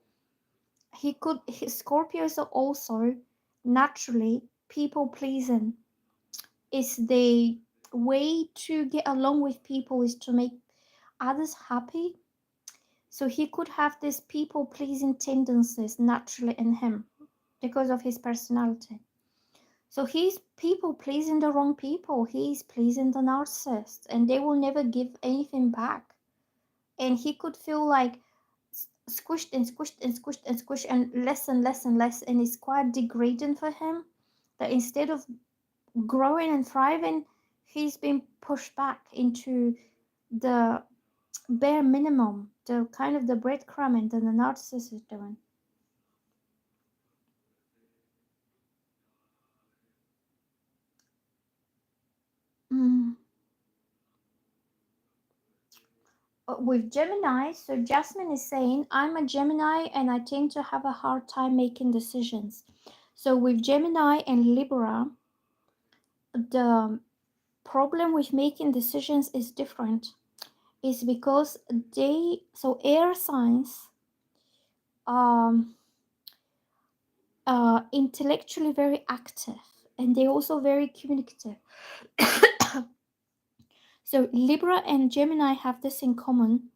Scorpios are also naturally people pleasing. Is the way to get along with people is to make others happy. So he could have these people pleasing tendencies naturally in him because of his personality. So he's people pleasing the wrong people. He's pleasing the narcissist, and they will never give anything back. And he could feel like squished and squished and squished and squished, and less and less and less. And it's quite degrading for him that instead of growing and thriving, he's been pushed back into the bare minimum, the kind of the breadcrumbing that the narcissist is doing. Mm. With Gemini, so Jasmine is saying, I'm a Gemini and I tend to have a hard time making decisions. So with Gemini and Libra, the problem with making decisions is different. Is because air signs, um intellectually very active, and they're also very communicative. So Libra and Gemini have this in common,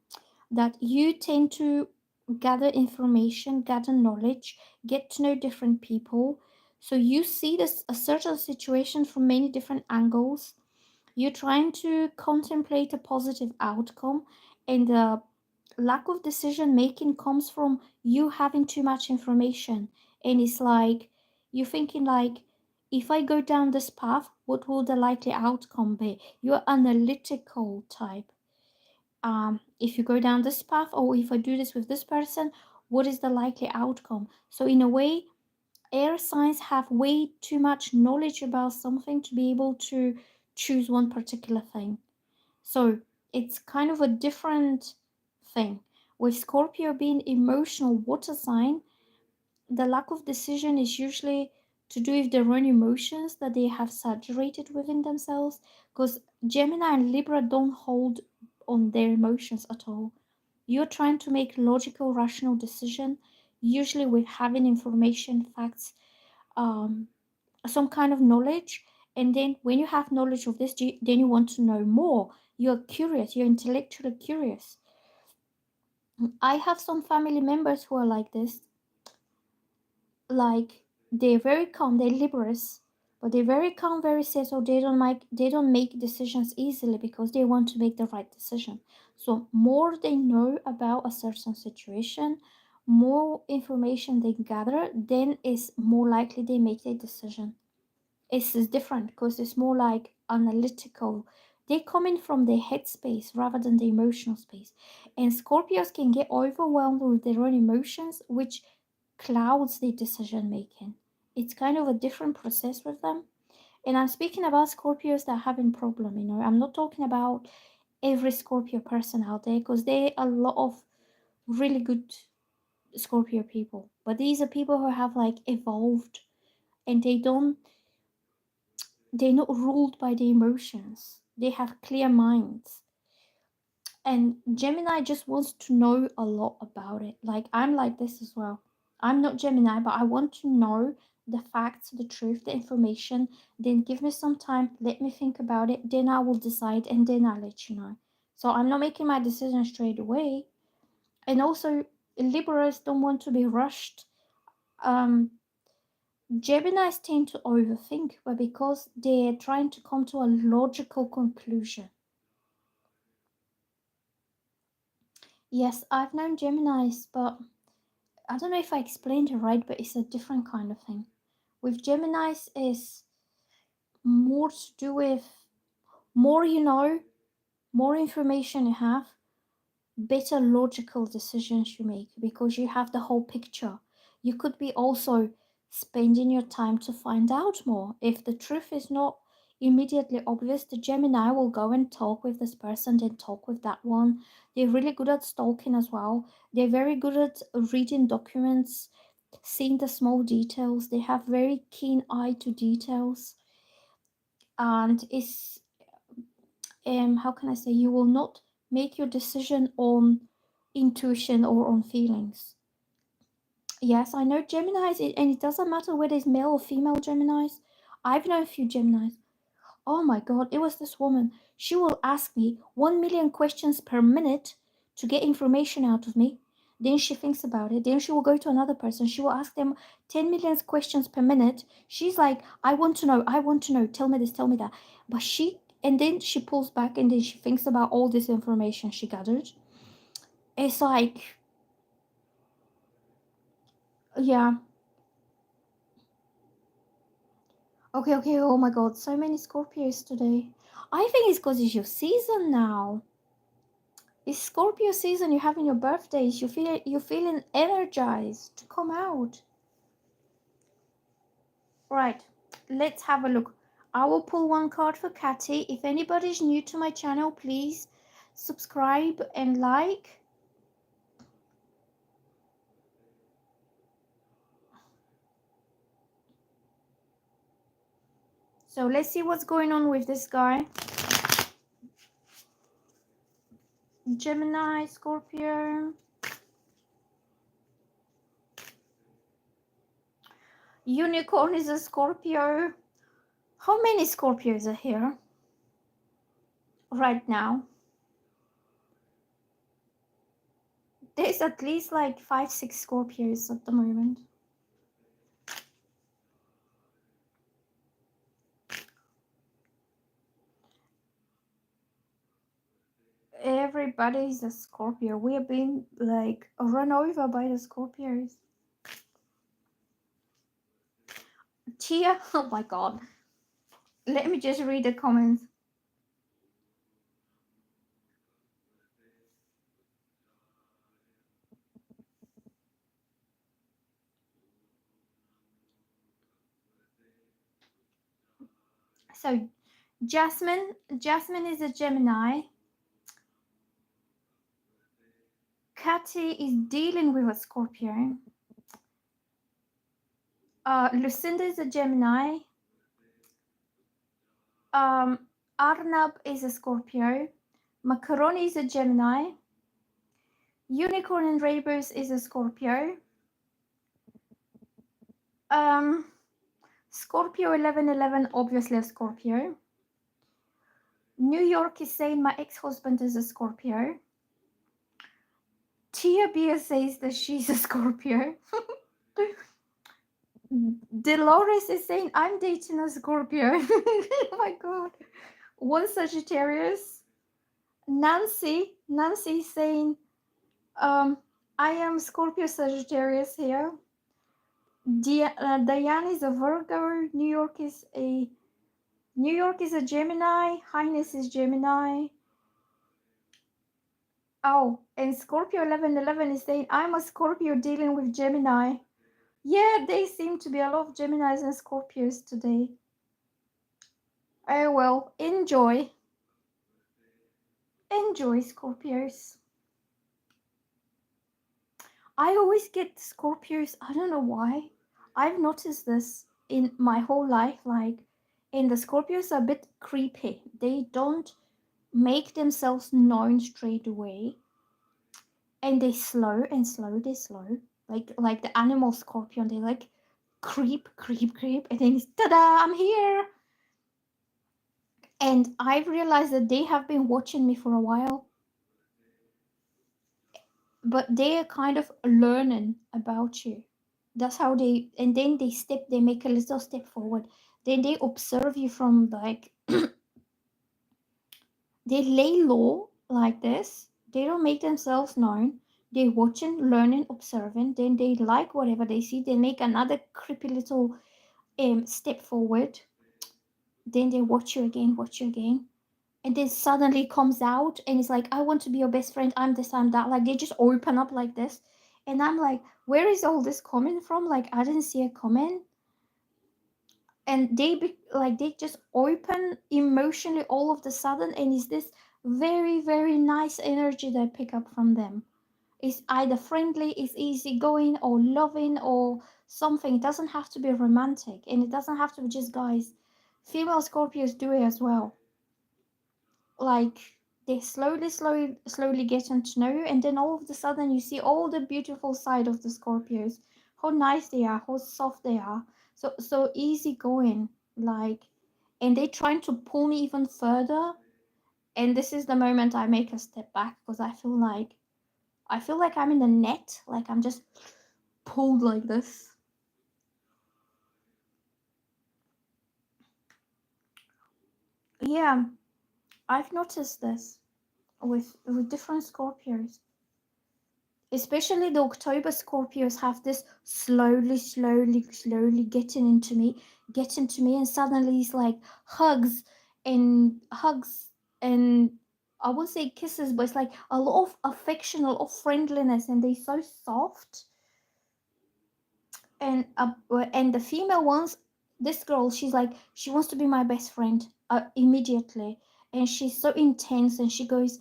that you tend to gather information, gather knowledge, get to know different people. So you see this a certain situation from many different angles. You're trying to contemplate a positive outcome, and the lack of decision making comes from you having too much information. And it's like you're thinking like, if I go down this path, what will the likely outcome be? You're analytical type. If you go down this path, or if I do this with this person, what is the likely outcome? So in a way, air signs have way too much knowledge about something to be able to choose one particular thing. So it's kind of a different thing. With Scorpio being emotional water sign, the lack of decision is usually to do with their own emotions that they have saturated within themselves, because Gemini and Libra don't hold on their emotions at all. You're trying to make logical, rational decision, usually with having information, facts, um, some kind of knowledge. And then when you have knowledge of this, then you want to know more. You're curious, you're intellectually curious. I have some family members who are like this. Like, they're very calm, they're Libras, but they're very calm, very settled. They don't make decisions easily because they want to make the right decision. So more they know about a certain situation, more information they gather, then is more likely they make their decision. It's different because it's more like analytical. They come in from the head space rather than the emotional space. And Scorpios can get overwhelmed with their own emotions, which clouds their decision making. It's kind of a different process with them. And I'm speaking about Scorpios that are having problem, I'm not talking about every Scorpio person out there, because there are a lot of really good Scorpio people. But these are people who have like evolved, and they're not ruled by the emotions. They have clear minds. And Gemini just wants to know a lot about it. Like, I'm like this as well. I'm not Gemini, but I want to know the facts, the truth, the information. Then give me some time, let me think about it. Then I will decide, and then I'll let you know. So I'm not making my decision straight away. And also, Libras don't want to be rushed. Um, Geminis tend to overthink, but because they're trying to come to a logical conclusion. Yes, I've known Geminis, but I don't know if I explained it right, but it's a different kind of thing. With Geminis is more to do with more you know, more information you have, better logical decisions you make because you have the whole picture. You could be also spending your time to find out more. If the truth is not immediately obvious, the Gemini will go and talk with this person, then talk with that one. They're really good at stalking as well. They're very good at reading documents, seeing the small details. They have very keen eye to details. And it's how can I say, you will not make your decision on intuition or on feelings. Yes, I know Geminis, and it doesn't matter whether it's male or female Geminis. I've known a few Geminis. Oh my god, it was this woman. She will ask me 1 million questions per minute to get information out of me. Then she thinks about it. Then she will go to another person. She will ask them 10 million questions per minute. She's like, I want to know, I want to know, tell me this, tell me that. And then she pulls back and then she thinks about all this information she gathered. It's like, yeah. Okay, okay, oh my god, so many Scorpios today. I think it's because it's your season now. It's Scorpio season. You're having your birthdays. You're feeling energized to come out. Right. Let's have a look. I will pull one card for Catty. If anybody's new to my channel, please subscribe and like. So let's see what's going on with this guy. Gemini, Scorpio. Unicorn is a Scorpio. How many Scorpios are here right now? There's at least like 5-6 Scorpios at the moment. Everybody's a Scorpio. We are being like run over by the Scorpios. Tia, oh my god. Let me just read the comments. So Jasmine is a Gemini. Katy is dealing with a Scorpio. Lucinda is a Gemini. Arnab is a Scorpio. Macaroni is a Gemini. Unicorn and Rainbows is a Scorpio. Scorpio 1111, obviously a Scorpio. New York is saying my ex-husband is a Scorpio. Tia Bia says that she's a Scorpio. Dolores is saying I'm dating a Scorpio. Oh my god. One Sagittarius. Nancy is saying I am Scorpio Sagittarius here. Diane is a Virgo. New York is a Gemini. Highness is Gemini. Oh, and Scorpio 1111 is saying I'm a Scorpio dealing with Gemini. Yeah, they seem to be a lot of Geminis and Scorpios today. Oh well, enjoy. Enjoy, Scorpios. I always get Scorpios, I don't know why. I've noticed this in my whole life, and the Scorpios are a bit creepy. They don't make themselves known straight away. And they slow. Like the animal scorpion, they like creep, and then it's, ta-da, I'm here. And I've realized that they have been watching me for a while. But they are kind of learning about you. That's how they, and then they make a little step forward. Then they observe you from like, they lay low like this. They don't make themselves known. They watching, learning, observing. Then they like whatever they see. They make another creepy little step forward. Then they watch you again, and then suddenly comes out and it's like, I want to be your best friend. I'm this, I'm that. Like they just open up like this, and I'm like, where is all this coming from? Like I didn't see it coming. And they just open emotionally all of the sudden, and it's this very, very nice energy that I pick up from them. It's either friendly, it's easygoing, or loving, or something. It doesn't have to be romantic, and it doesn't have to be just guys. Female Scorpios do it as well. Like they slowly getting to know you, and then all of a sudden you see all the beautiful side of the Scorpios, how nice they are, how soft they are, so easy going, like, and they trying to pull me even further. And this is the moment I make a step back, because I feel like I'm in a net, like I'm just pulled like this. Yeah, I've noticed this with different Scorpios. Especially the October Scorpios have this slowly getting into me, and suddenly it's like hugs and I won't say kisses, but it's like a lot of affection, a lot of friendliness, and they're so soft. And the female ones, this girl, she's like, she wants to be my best friend immediately, and she's so intense, and she goes,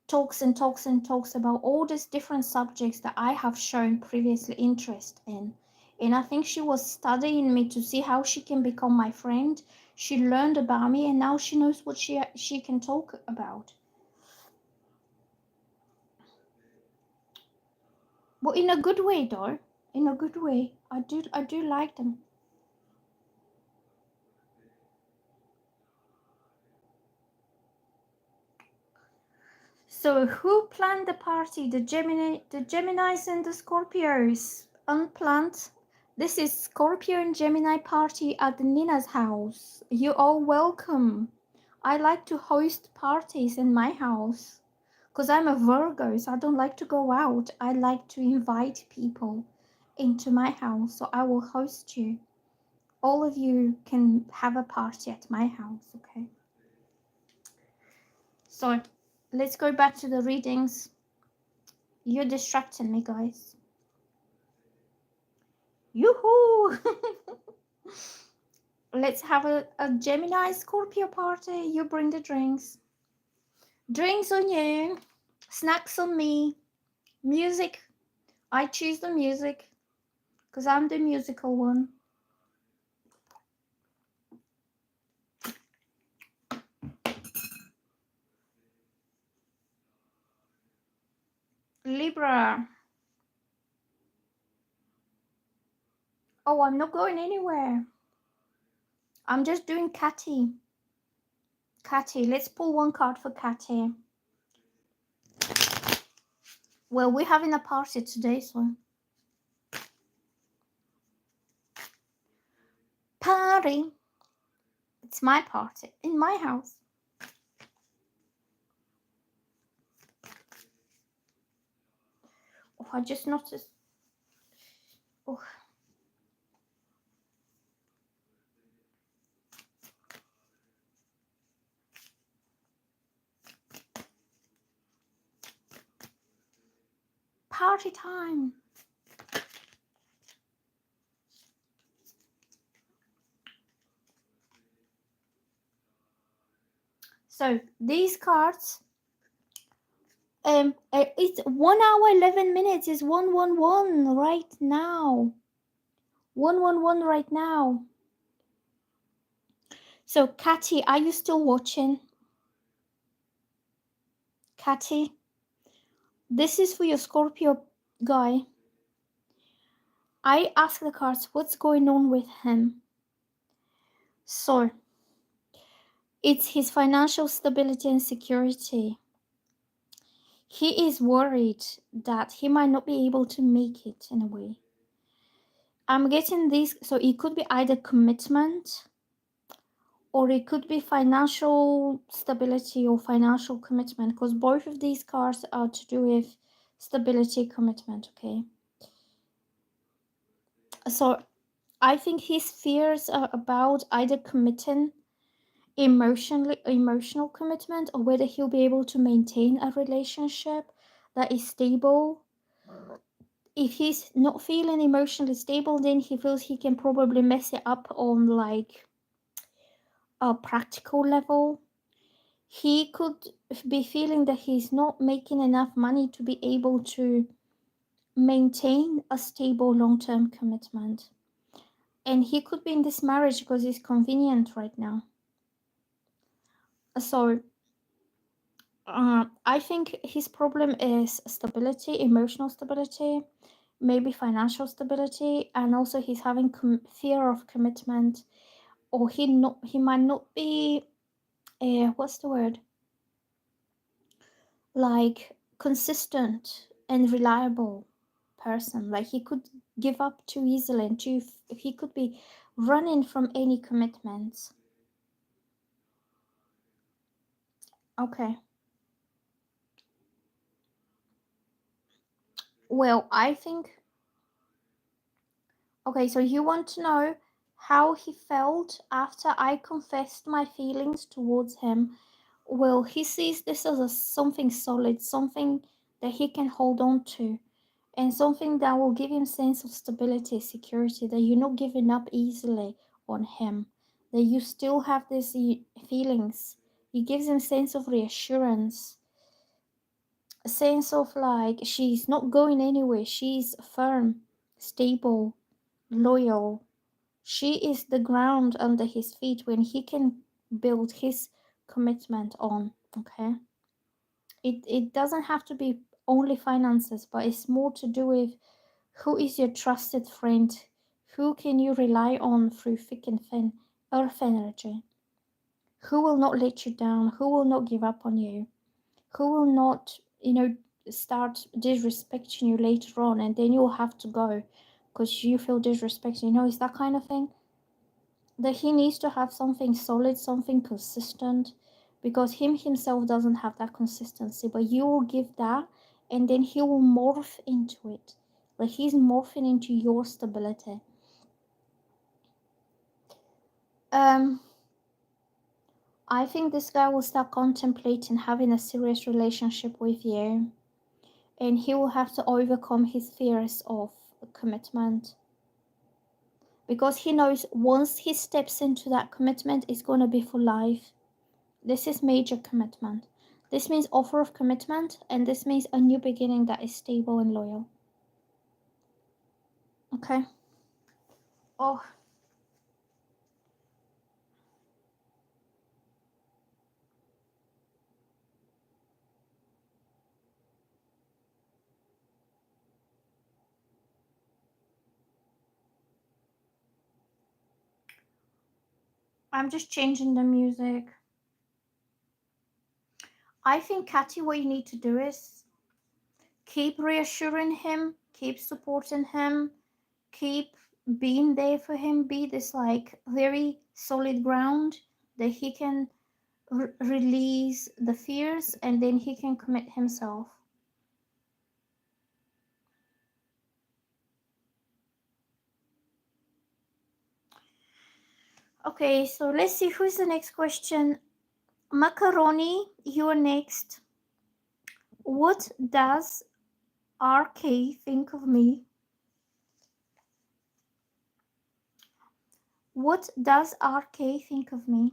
talks about all these different subjects that I have shown previously interest in. And I think she was studying me to see how she can become my friend. She learned about me, and now she knows what she can talk about. But in a good way, though. In a good way. I do like them. So who planned the party? The Geminis and the Scorpios. Unplanned. This is Scorpio and Gemini party at Nina's house. You are welcome. I like to host parties in my house. Because I'm a Virgo, so I don't like to go out. I like to invite people into my house. So I will host you. All of you can have a party at my house, okay? So let's go back to the readings. You're distracting me, guys. Yoo-hoo! Let's have a Gemini Scorpio party. You bring the drinks. Drinks on you. Snacks on me. Music. I choose the music because I'm the musical one. Libra. Oh, I'm not going anywhere. I'm just doing Catty. Catty. Let's pull one card for Catty. Well, we're having a party today, so. Party. It's my party in my house. Oh, I just noticed. Oh. Party time. So these cards, it's 1 hour 11 minutes. Is 111 right now. 111 right now. So Catty, are you still watching? Catty, this is for your Scorpio guy. I ask the cards, what's going on with him? So it's his financial stability and security. He is worried that he might not be able to make it in a way. I'm getting this, so it could be either commitment or it could be financial stability or financial commitment, because both of these cards are to do with stability, commitment, okay? So I think his fears are about either committing emotional commitment, or whether he'll be able to maintain a relationship that is stable. If he's not feeling emotionally stable, then he feels he can probably mess it up on like a practical level. He could be feeling that he's not making enough money to be able to maintain a stable long-term commitment. And he could be in this marriage because it's convenient right now. So I think his problem is stability, emotional stability, maybe financial stability, and also he's having fear of commitment, or he might not be what's the word, like consistent and reliable person. Like he could give up too easily, and he could be running from any commitments. Okay. Well, I think, okay, so you want to know how he felt after I confessed my feelings towards him. Well, he sees this as something solid, something that he can hold on to, and something that will give him sense of stability, security, that you're not giving up easily on him, that you still have these feelings. It gives him sense of reassurance, a sense of like she's not going anywhere, she's firm, stable, loyal. She is the ground under his feet when he can build his commitment on. Okay, it doesn't have to be only finances, but it's more to do with who is your trusted friend, who can you rely on through thick and thin. Earth energy, who will not let you down, who will not give up on you, who will not, start disrespecting you later on, and then you'll have to go because you feel disrespected. It's that kind of thing. That he needs to have something solid, something consistent, because him himself doesn't have that consistency, but you will give that, and then he will morph into it. Like he's morphing into your stability. I think this guy will start contemplating having a serious relationship with you, and he will have to overcome his fears of commitment, because he knows once he steps into that commitment, it's going to be for life. This is major commitment. This means offer of commitment, and this means a new beginning that is stable and loyal. Okay. Oh. I'm just changing the music. I think, Katy, what you need to do is keep reassuring him, keep supporting him, keep being there for him, be this like very solid ground that he can release the fears, and then he can commit himself. Okay, so let's see who's the next question. Macaroni, you're next. What does RK think of me? What does RK think of me?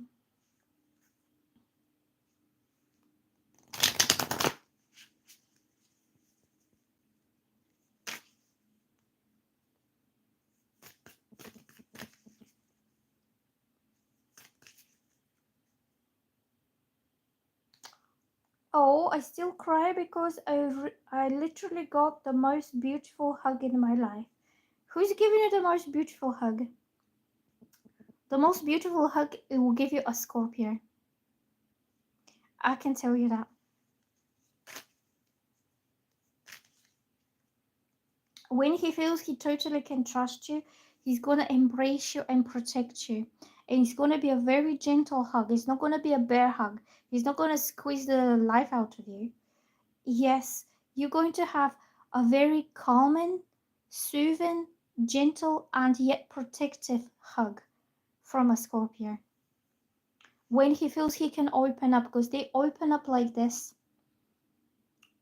Oh, I still cry because I literally got the most beautiful hug in my life. Who's giving you the most beautiful hug? The most beautiful hug, it will give you a Scorpio. I can tell you that. When he feels he totally can trust you, he's going to embrace you and protect you. And it's going to be a very gentle hug. It's not going to be a bear hug. He's not going to squeeze the life out of you. Yes, you're going to have a very calming, soothing, gentle, and yet protective hug from a Scorpio. When he feels he can open up, because they open up like this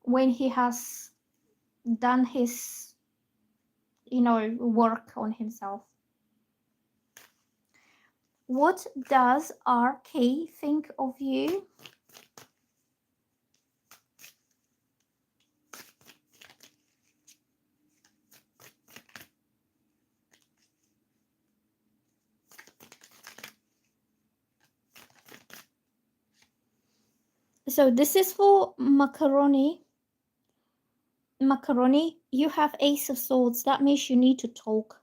when he has done his, work on himself. What does RK think of you? So this is for Macaroni. Macaroni, you have Ace of Swords. That means you need to talk.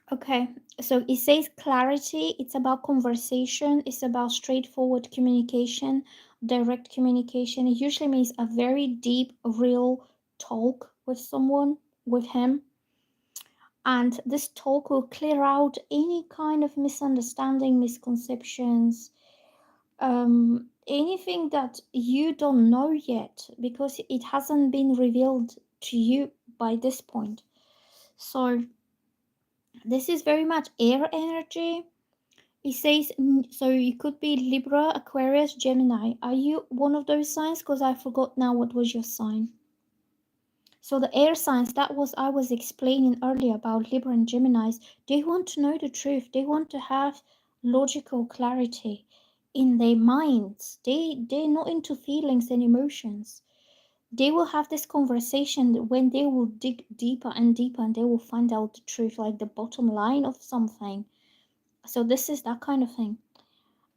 Okay, so it says clarity. It's about conversation. It's about straightforward communication, direct communication. It usually means a very deep, real talk with someone, with him. And this talk will clear out any kind of misunderstanding, misconceptions, anything that you don't know yet, because it hasn't been revealed to you by this point. So this is very much air energy. It says, so you could be Libra, Aquarius, Gemini. Are you one of those signs? Because I forgot now what was your sign. So the air signs, that was I was explaining earlier about Libra and Geminis. They want to know the truth. They want to have logical clarity in their minds. They're not into feelings and emotions. They will have this conversation when they will dig deeper and deeper, and they will find out the truth, like the bottom line of something. So this is that kind of thing.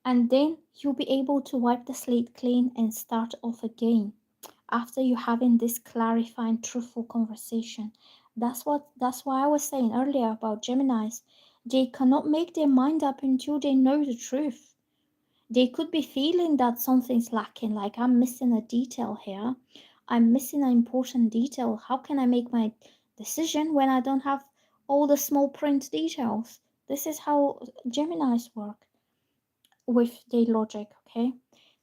And then you'll be able to wipe the slate clean and start off again after you having this clarifying, truthful conversation. That's why I was saying earlier about Geminis. They cannot make their mind up until they know the truth. They could be feeling that something's lacking, like I'm missing a detail here. I'm missing an important detail. How can I make my decision when I don't have all the small print details? This is how Geminis work with their logic, okay?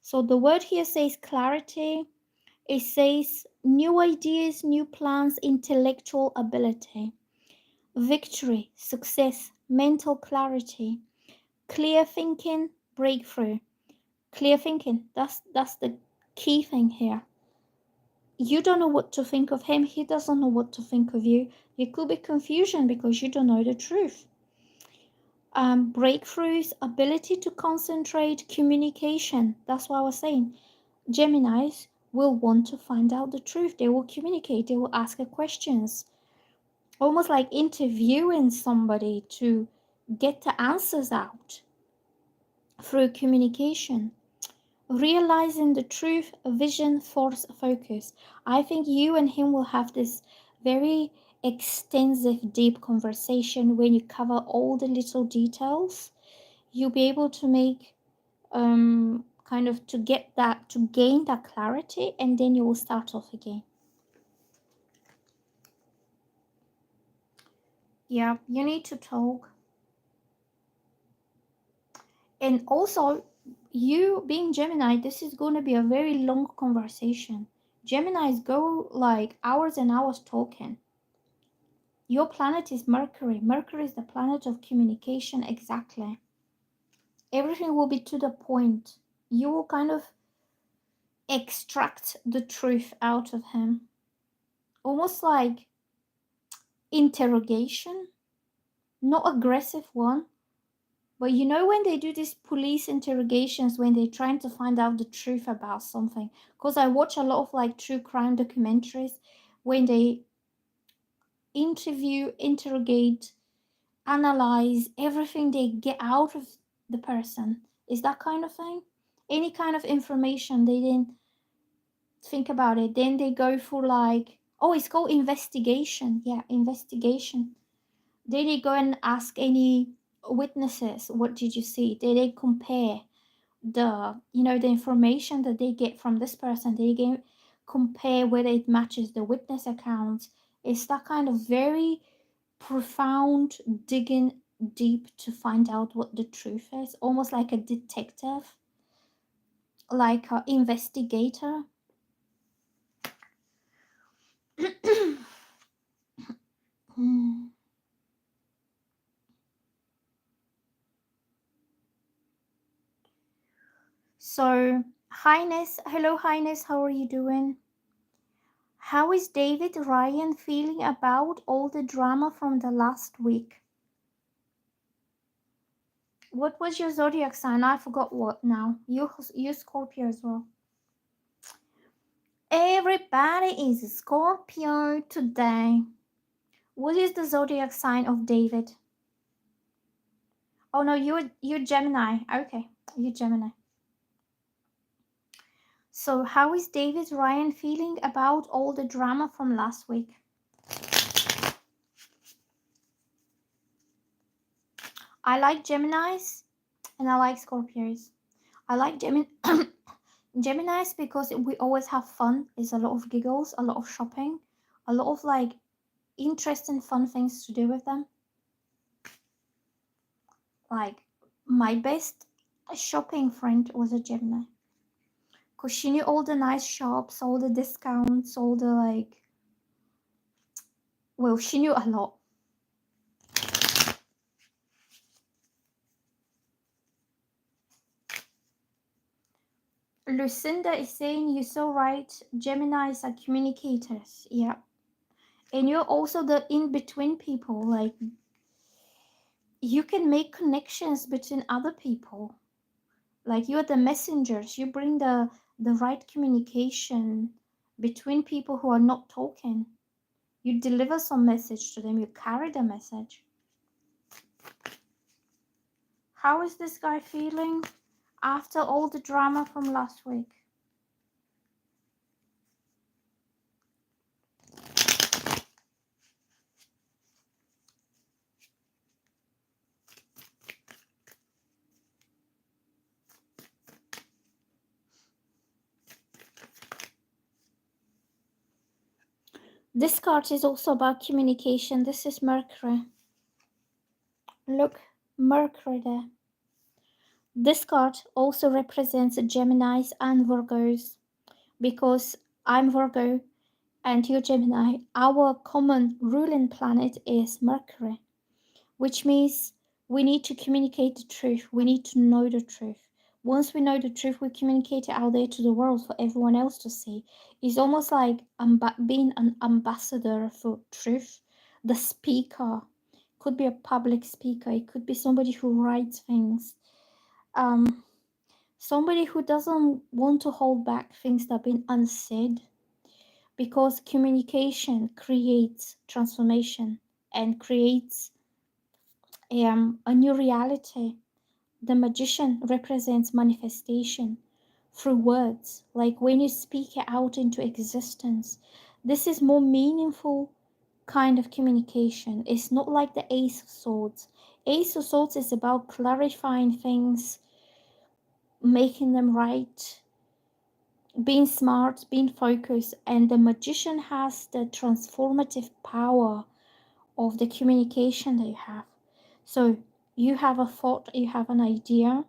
So the word here says clarity. It says new ideas, new plans, intellectual ability, victory, success, mental clarity, clear thinking, breakthrough. Clear thinking, that's the key thing here. You don't know what to think of him, he doesn't know what to think of you. There could be confusion because you don't know the truth. breakthroughs, ability to concentrate, communication. That's what I was saying. Geminis will want to find out the truth. They will communicate. They will ask questions, almost like interviewing somebody to get the answers out through communication. Realizing the truth, vision, force, focus. I think you and him will have this very extensive, deep conversation when you cover all the little details. You'll be able to make kind of to gain that clarity, and then you will start off again. Yeah, you need to talk. And also, you being Gemini, this is going to be a very long conversation. Geminis go like hours and hours talking. Your planet is Mercury. Mercury is the planet of communication, exactly. Everything will be to the point. You will kind of extract the truth out of him. Almost like interrogation. Not aggressive one. But you know when they do these police interrogations when they're trying to find out the truth about something? Because I watch a lot of like true crime documentaries when they interview, interrogate, analyze everything they get out of the person. Is that kind of thing? Any kind of information they didn't think about it. Then they go for like, oh, it's called investigation. Yeah, investigation. Then they go and ask any witnesses, what did you see? They compare the information that they get from this person. They get compare whether it matches the witness accounts. It's that kind of very profound digging deep to find out what the truth is, almost like a detective, like an investigator. Hmm. So, Highness, hello, Highness, how are you doing? How is David Ryan feeling about all the drama from the last week? What was your zodiac sign? I forgot what now. You Scorpio as well. Everybody is a Scorpio today. What is the zodiac sign of David? Oh no, you're Gemini. Okay, you're Gemini. So how is David Ryan feeling about all the drama from last week? I like Geminis and I like Scorpios. I like Geminis because we always have fun. It's a lot of giggles, a lot of shopping, a lot of like interesting, fun things to do with them. Like my best shopping friend was a Gemini because she knew all the nice shops, all the discounts, all the like. Well, she knew a lot. Lucinda is saying you're so right. Geminis are communicators. Yeah. And you're also the in-between people. Like you can make connections between other people. Like you're the messengers. You bring the right communication between people who are not talking. You deliver some message to them. You carry the message. How is this guy feeling after all the drama from last week? This card is also about communication. This is Mercury. Look, Mercury there. This card also represents Geminis and Virgos because I'm Virgo and you're Gemini. Our common ruling planet is Mercury, which means we need to communicate the truth. We need to know the truth. Once we know the truth, we communicate it out there to the world for everyone else to see. It's almost like being an ambassador for truth, the speaker. could be a public speaker, it could be somebody who writes things, um, somebody who doesn't want to hold back things that have been unsaid, because communication creates transformation and creates a new reality. The magician represents manifestation through words, like when you speak it out into existence. This is more meaningful kind of communication. It's not like the Ace of Swords. Ace of Swords is about clarifying things, making them right, being smart, being focused, and the magician has the transformative power of the communication they have. So you have a thought, you have an idea,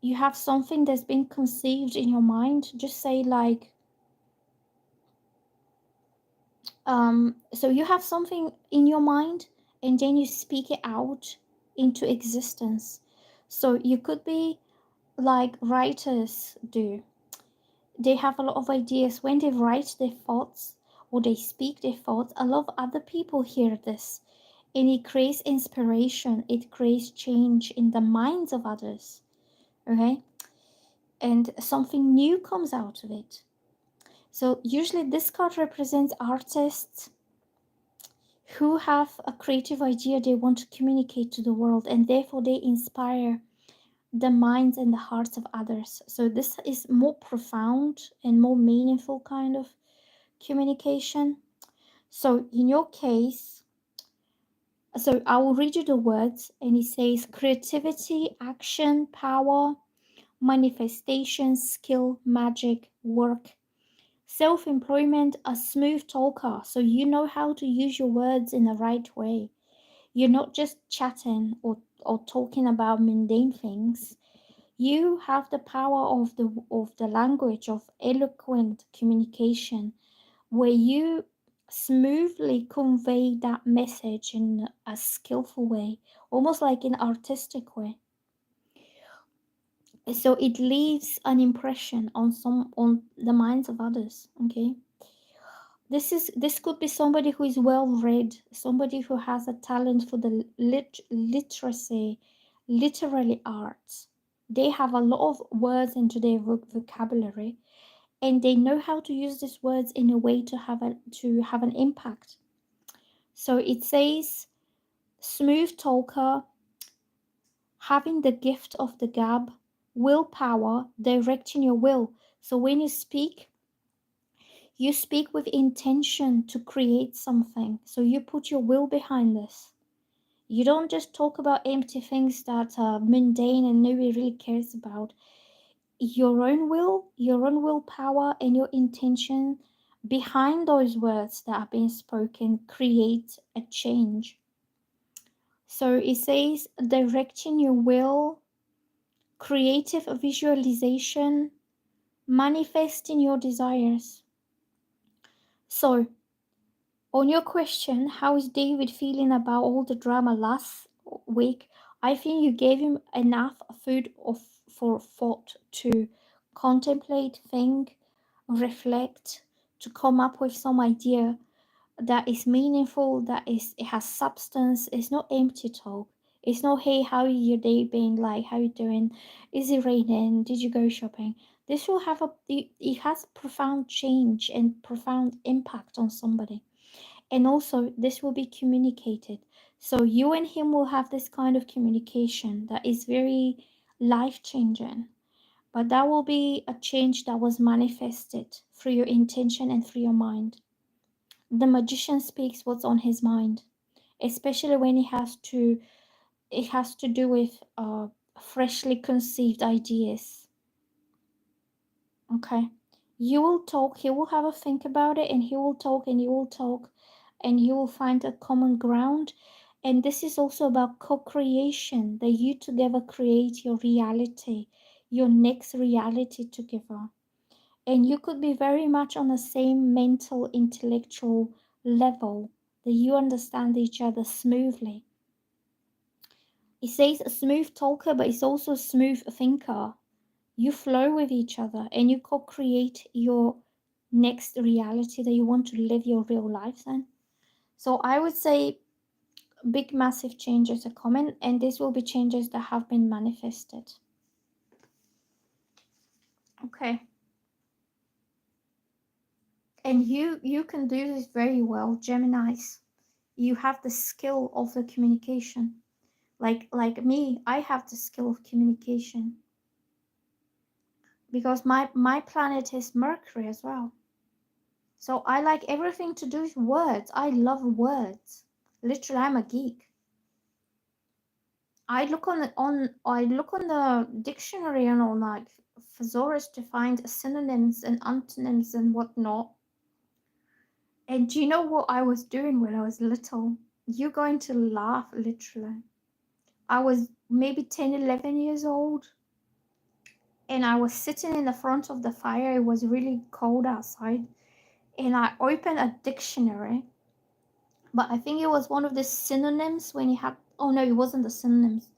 you have something that's been conceived in your mind. Just say like, so you have something in your mind and then you speak it out into existence. So you could be like writers do. They have a lot of ideas. When they write their thoughts or they speak their thoughts, a lot of other people hear this, and it creates inspiration, it creates change in the minds of others. Okay, and something new comes out of it. So usually this card represents artists who have a creative idea they want to communicate to the world, and therefore they inspire the minds and the hearts of others. So this is more profound and more meaningful kind of communication. So in your case, so I will read you the words, and it says creativity, action, power, manifestation, skill, magic, work, self-employment, a smooth talker. So you know how to use your words in the right way. You're not just chatting or talking about mundane things. You have the power of the language of eloquent communication, where you smoothly convey that message in a skillful way, almost like an artistic way. So it leaves an impression on the minds of others. Okay, this could be somebody who is well read, somebody who has a talent for the literacy, literary arts. They have a lot of words into their vocabulary, and they know how to use these words in a way to have an impact. So it says smooth talker, having the gift of the gab, willpower, directing your will. So when you speak with intention to create something. So you put your will behind this. You don't just talk about empty things that are mundane and nobody really cares about. Your own will, your own willpower, and your intention behind those words that are being spoken create a change. So it says directing your will, creative visualization, manifesting your desires. So, on your question, how is David feeling about all the drama last week? I think you gave him enough food for thought to contemplate, think, reflect, to come up with some idea that is meaningful, it has substance. It's not empty talk. It's not, hey, how your day been, like, how you doing, is it raining, did you go shopping? This will have it has profound change and profound impact on somebody, and also this will be communicated. So you and him will have this kind of communication that is very life changing, but that will be a change that was manifested through your intention and through your mind. The magician speaks what's on his mind, especially when it has to do with freshly conceived ideas. Okay, you will talk, he will have a think about it, and he will talk, and you will talk, and you will find a common ground. And this is also about co-creation, that you together create your reality, your next reality together. And you could be very much on the same mental, intellectual level, that you understand each other smoothly. It says a smooth talker, but it's also a smooth thinker. You flow with each other and you co-create your next reality that you want to live your real life in. So I would say big massive changes are coming, and these will be changes that have been manifested. Okay. And you can do this very well, Geminis. You have the skill of the communication. Like me, I have the skill of communication because my planet is Mercury as well. So I like everything to do with words. I love words. Literally, I'm a geek. I look on the dictionary and all like thesaurus to find synonyms and antonyms and whatnot. And do you know what I was doing when I was little? You're going to laugh, literally. I was maybe 10, 11 years old, and I was sitting in the front of the fire. It was really cold outside, and I opened a dictionary, but I think it was one of the synonyms when you had, oh no, it wasn't the synonyms.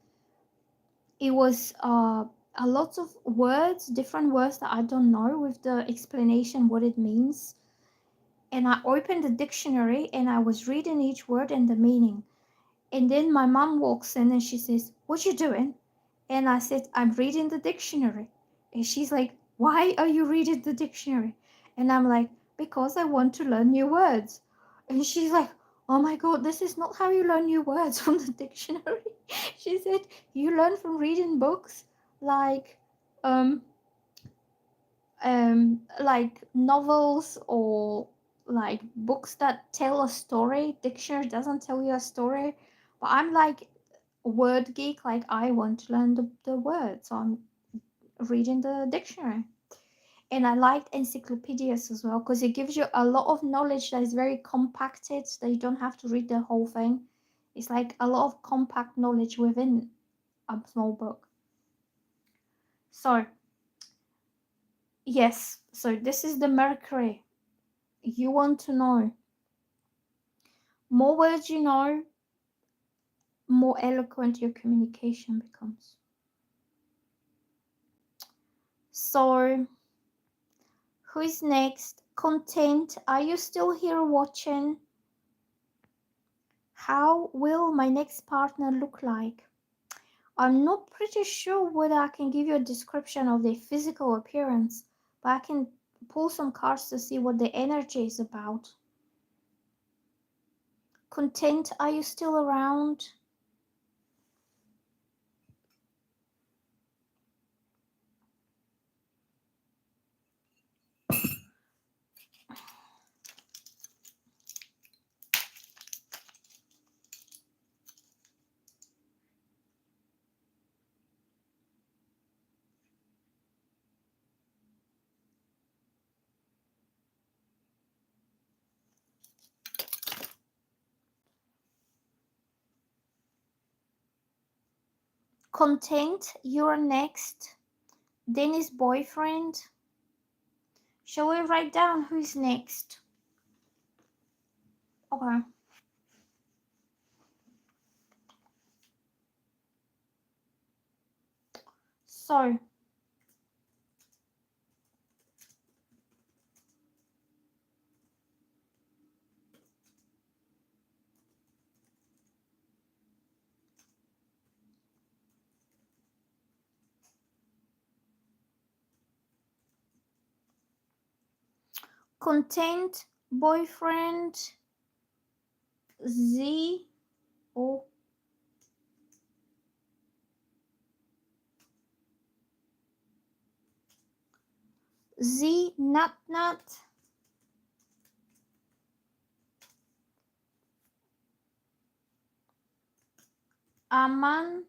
It was a lot of words, different words that I don't know with the explanation what it means. And I opened the dictionary and I was reading each word and the meaning. And then my mom walks in and she says, "What you doing?" And I said, "I'm reading the dictionary." And she's like, "Why are you reading the dictionary?" And I'm like, "Because I want to learn new words." And she's like, "Oh my God, this is not how you learn new words from the dictionary." She said, "You learn from reading books like um like novels or like books that tell a story. Dictionary doesn't tell you a story." But I'm like word geek, like I want to learn the words, so I'm reading the dictionary. And I liked encyclopedias as well because it gives you a lot of knowledge that is very compacted, so you don't have to read the whole thing. It's like a lot of compact knowledge within a small book. So yes, so this is the Mercury. You want to know more words you know, more eloquent your communication becomes. So who is next? Content, are you still here watching? How will my next partner look like? I'm not pretty sure whether I can give you a description of their physical appearance, but I can pull some cards to see what the energy is about. Content, are you still around? Content, you're next. Dennis' boyfriend. Shall we write down who's next? Okay. So, content, boyfriend, Z, O, Z, Nut, Aman.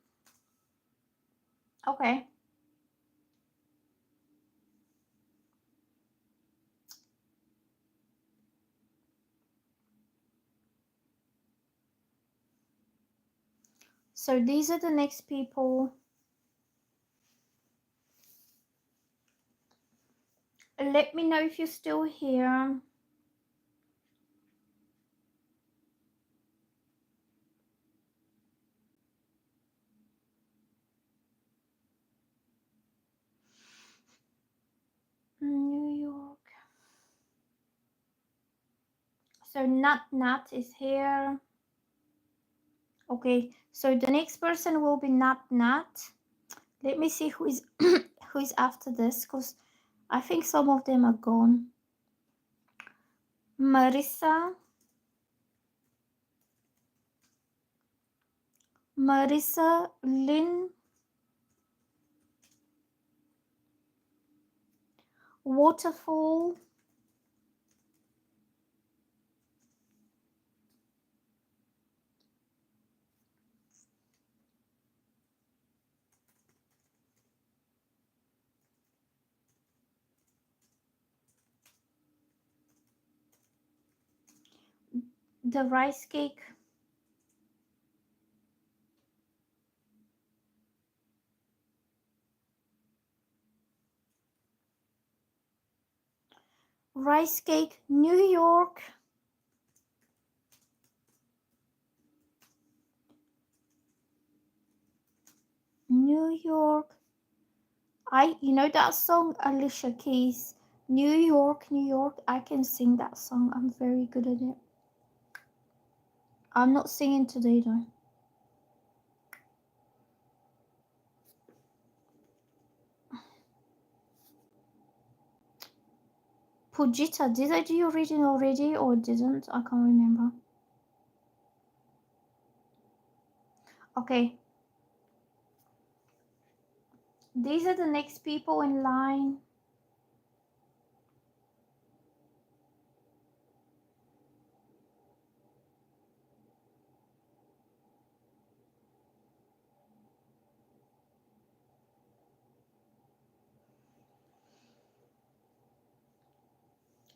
Okay. So these are the next people. Let me know if you're still here. New York. So Nut is here. Okay, so the next person will be Nat Nat. Let me see who is who is after this, because I think some of them are gone. Marissa, Lynn, Waterfall, the rice cake, New York, New York. You know that song, Alicia Keys, New York, New York. I can sing that song. I'm very good at it. I'm not singing today though. Pujita, did I do your reading already or didn't? I can't remember. Okay. These are the next people in line.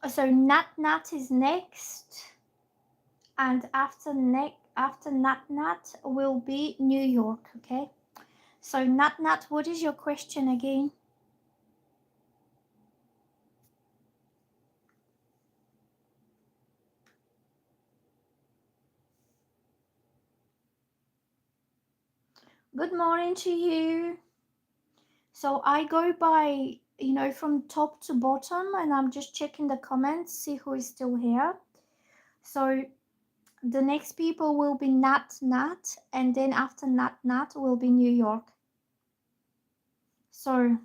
So Nat Nat is next, and after Nat Nat will be New York. Okay. So Nat Nat, what is your question again? Good morning to you. So I go by, from top to bottom, and I'm just checking the comments, see who is still here. So the next people will be Nat Nat, and then after Nat Nat will be New York. So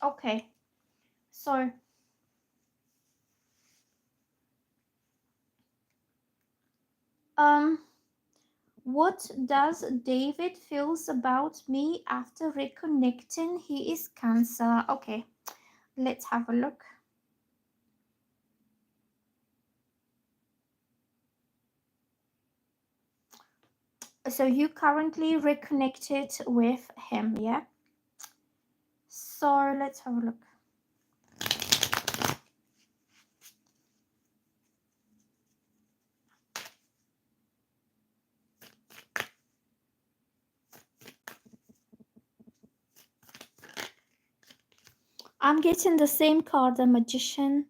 okay. So what does David feels about me after reconnecting? He is Cancer. Okay, let's have a look. So you currently reconnected with him, yeah? So let's have a look. I'm getting the same card, the Magician.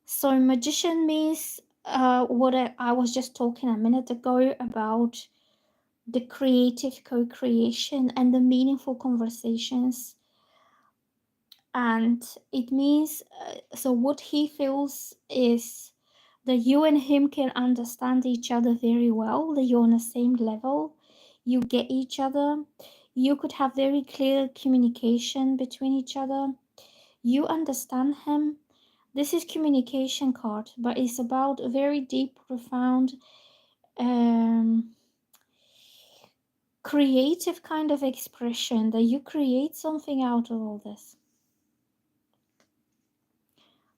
So Magician means what I was just talking a minute ago about the creative co-creation and the meaningful conversations. And it means, so what he feels is that you and him can understand each other very well, that you're on the same level, you get each other, you could have very clear communication between each other, you understand him. This is communication card, but it's about a very deep, profound, creative kind of expression, that you create something out of all this.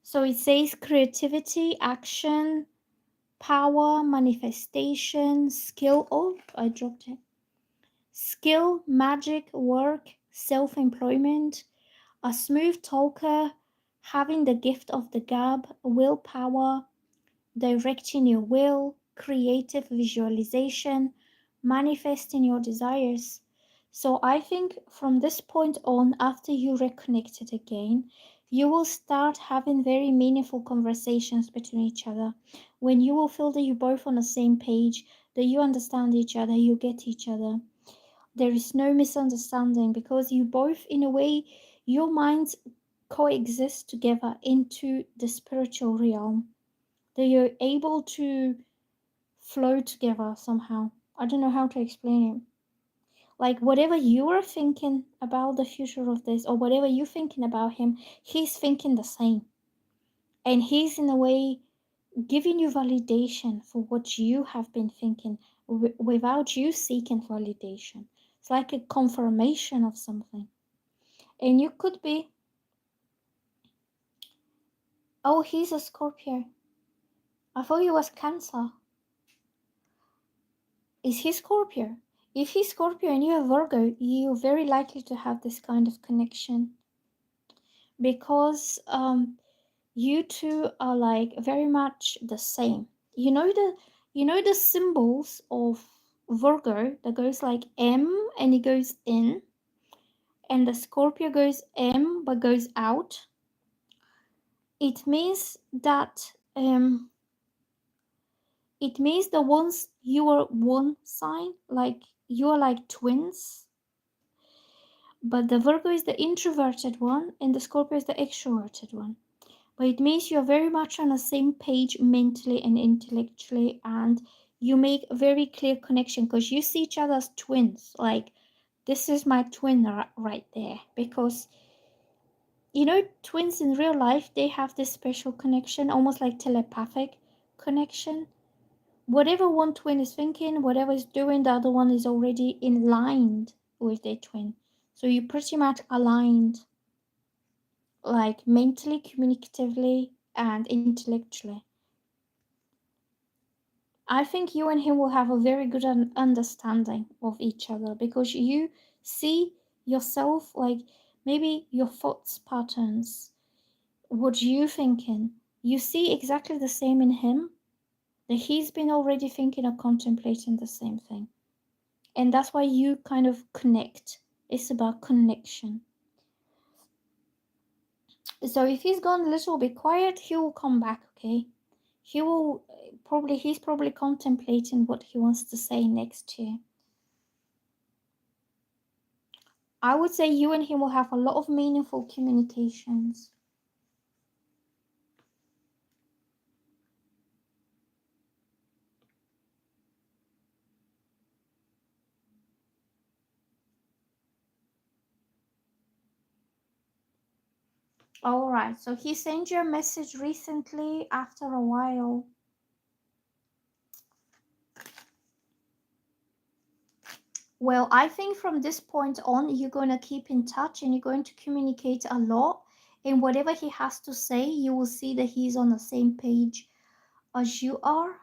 So it says creativity, action, power, manifestation, skill. Oh, I dropped it. Skill, magic, work, self-employment, a smooth talker, having the gift of the gab, willpower, directing your will, creative visualization, manifesting your desires. So I think from this point on, after you reconnected again, you will start having very meaningful conversations between each other. When you will feel that you're both on the same page, that you understand each other, you get each other. There is no misunderstanding because you both, in a way, your minds coexist together into the spiritual realm. That you're able to flow together somehow. I don't know how to explain it. Like whatever you are thinking about the future of this, or whatever you're thinking about him, he's thinking the same. And he's in a way giving you validation for what you have been thinking without you seeking validation. It's like a confirmation of something. And you could be, oh, he's a Scorpio. I thought he was Cancer. Is he Scorpio? If he's Scorpio and you're Virgo, you're very likely to have this kind of connection because you two are like very much the same. You know the symbols of Virgo that goes like M and it goes in, and the Scorpio goes M but goes out. It means that it means the ones you are one sign, like you are like twins. But the Virgo is the introverted one and the Scorpio is the extroverted one. But it means you're very much on the same page mentally and intellectually, and you make a very clear connection because you see each other as twins. Like, this is my twin right there. Because, twins in real life, they have this special connection, almost like telepathic connection. Whatever one twin is thinking, whatever is doing, the other one is already in line with their twin. So you're pretty much aligned, like mentally, communicatively, and intellectually. I think you and him will have a very good understanding of each other because you see yourself, like maybe your thoughts patterns, what you thinking. You see exactly the same in him, that he's been already thinking or contemplating the same thing. And that's why you kind of connect. It's about connection. So if he's gone a little bit quiet, he will come back, okay? He's probably contemplating what he wants to say next to you. I would say you and him will have a lot of meaningful communications. Alright, so he sent you a message recently after a while. Well, I think from this point on, you're going to keep in touch and you're going to communicate a lot. And whatever he has to say, you will see that he's on the same page as you are.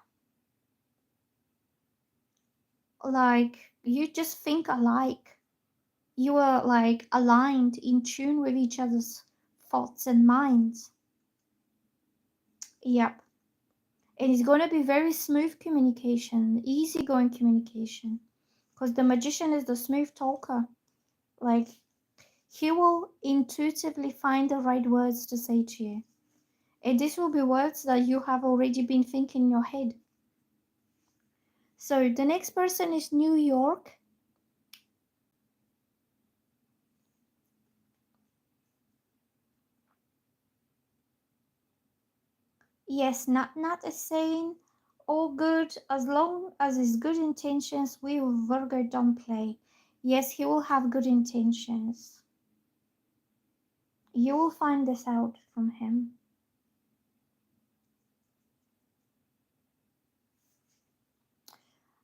Like, you just think alike. You are like aligned, in tune with each other's thoughts and minds. Yep. And it's going to be very smooth communication, easygoing communication. Because the magician is the smooth talker. Like, he will intuitively find the right words to say to you. And this will be words that you have already been thinking in your head. So the next person is New York. Yes, not a saying all good as long as his good intentions we Virgo don't play. Yes, he will have good intentions. You will find this out from him.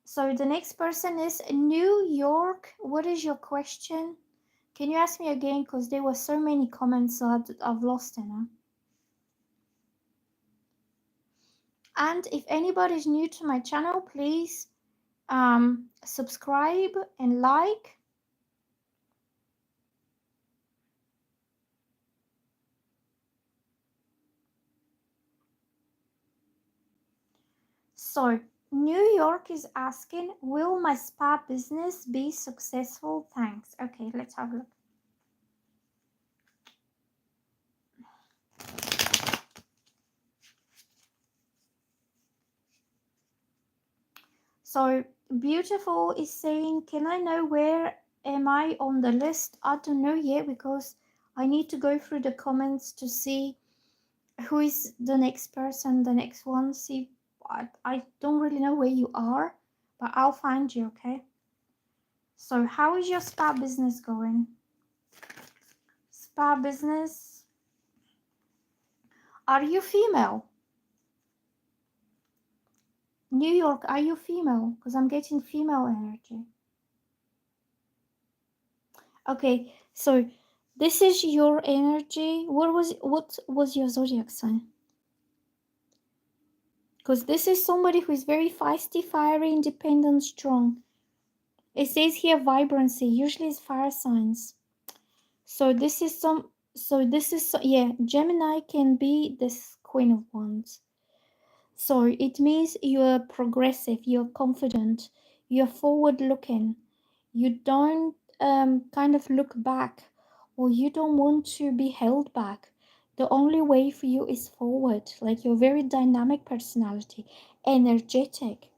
So the next person is New York. What is your question? Can you ask me again? Because there were so many comments that I've lost in. And if anybody is new to my channel, please subscribe and like. So New York is asking, will my spa business be successful? Thanks. Okay, let's have a look. So beautiful is saying, can I know where am I on the list? I don't know yet because I need to go through the comments to see who is the next person, the next one. See, I don't really know where you are, but I'll find you, okay? So how is your spa business going? Spa business. Are you female? New York, are you female? Because I'm getting female energy. Okay, so this is your energy. What was your zodiac sign? Because this is somebody who is very feisty, fiery, independent, strong. It says here vibrancy. Usually it's fire signs. So this is yeah, Gemini can be this Queen of Wands. So it means you're progressive, you're confident, you're forward looking. You don't kind of look back, or you don't want to be held back. The only way for you is forward. Like, you're very dynamic personality, energetic.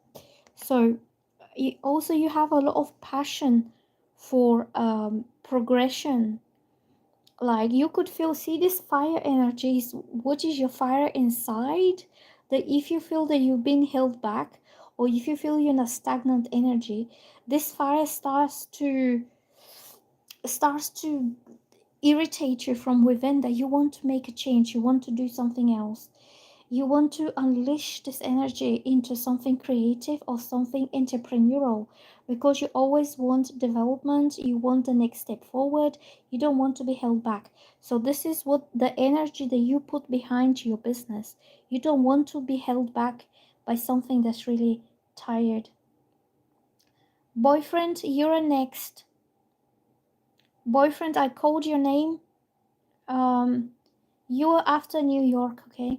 So you have a lot of passion for progression. Like, you could feel, see this fire energies, what is your fire inside, that if you feel that you've been held back, or if you feel you're in a stagnant energy, this fire starts to irritate you from within, that you want to make a change, you want to do something else. You want to unleash this energy into something creative or something entrepreneurial, because you always want development, you want the next step forward, you don't want to be held back. So this is what the energy that you put behind your business. You don't want to be held back by something that's really tired. Boyfriend, you're next. Boyfriend, I called your name. You're after New York, okay?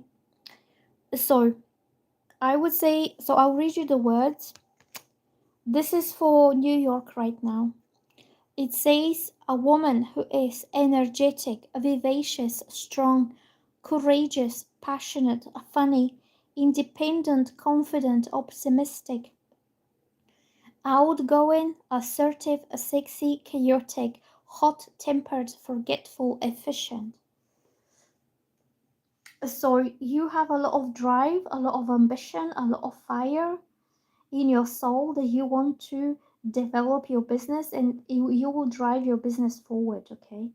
So I would say, so I'll read you the words. This is for New York right now. It says, a woman who is energetic, vivacious, strong, courageous, passionate, funny, independent, confident, optimistic, outgoing, assertive, sexy, chaotic, hot-tempered, forgetful, efficient. So you have a lot of drive, a lot of ambition, a lot of fire in your soul, that you want to develop your business, and you will drive your business forward, okay?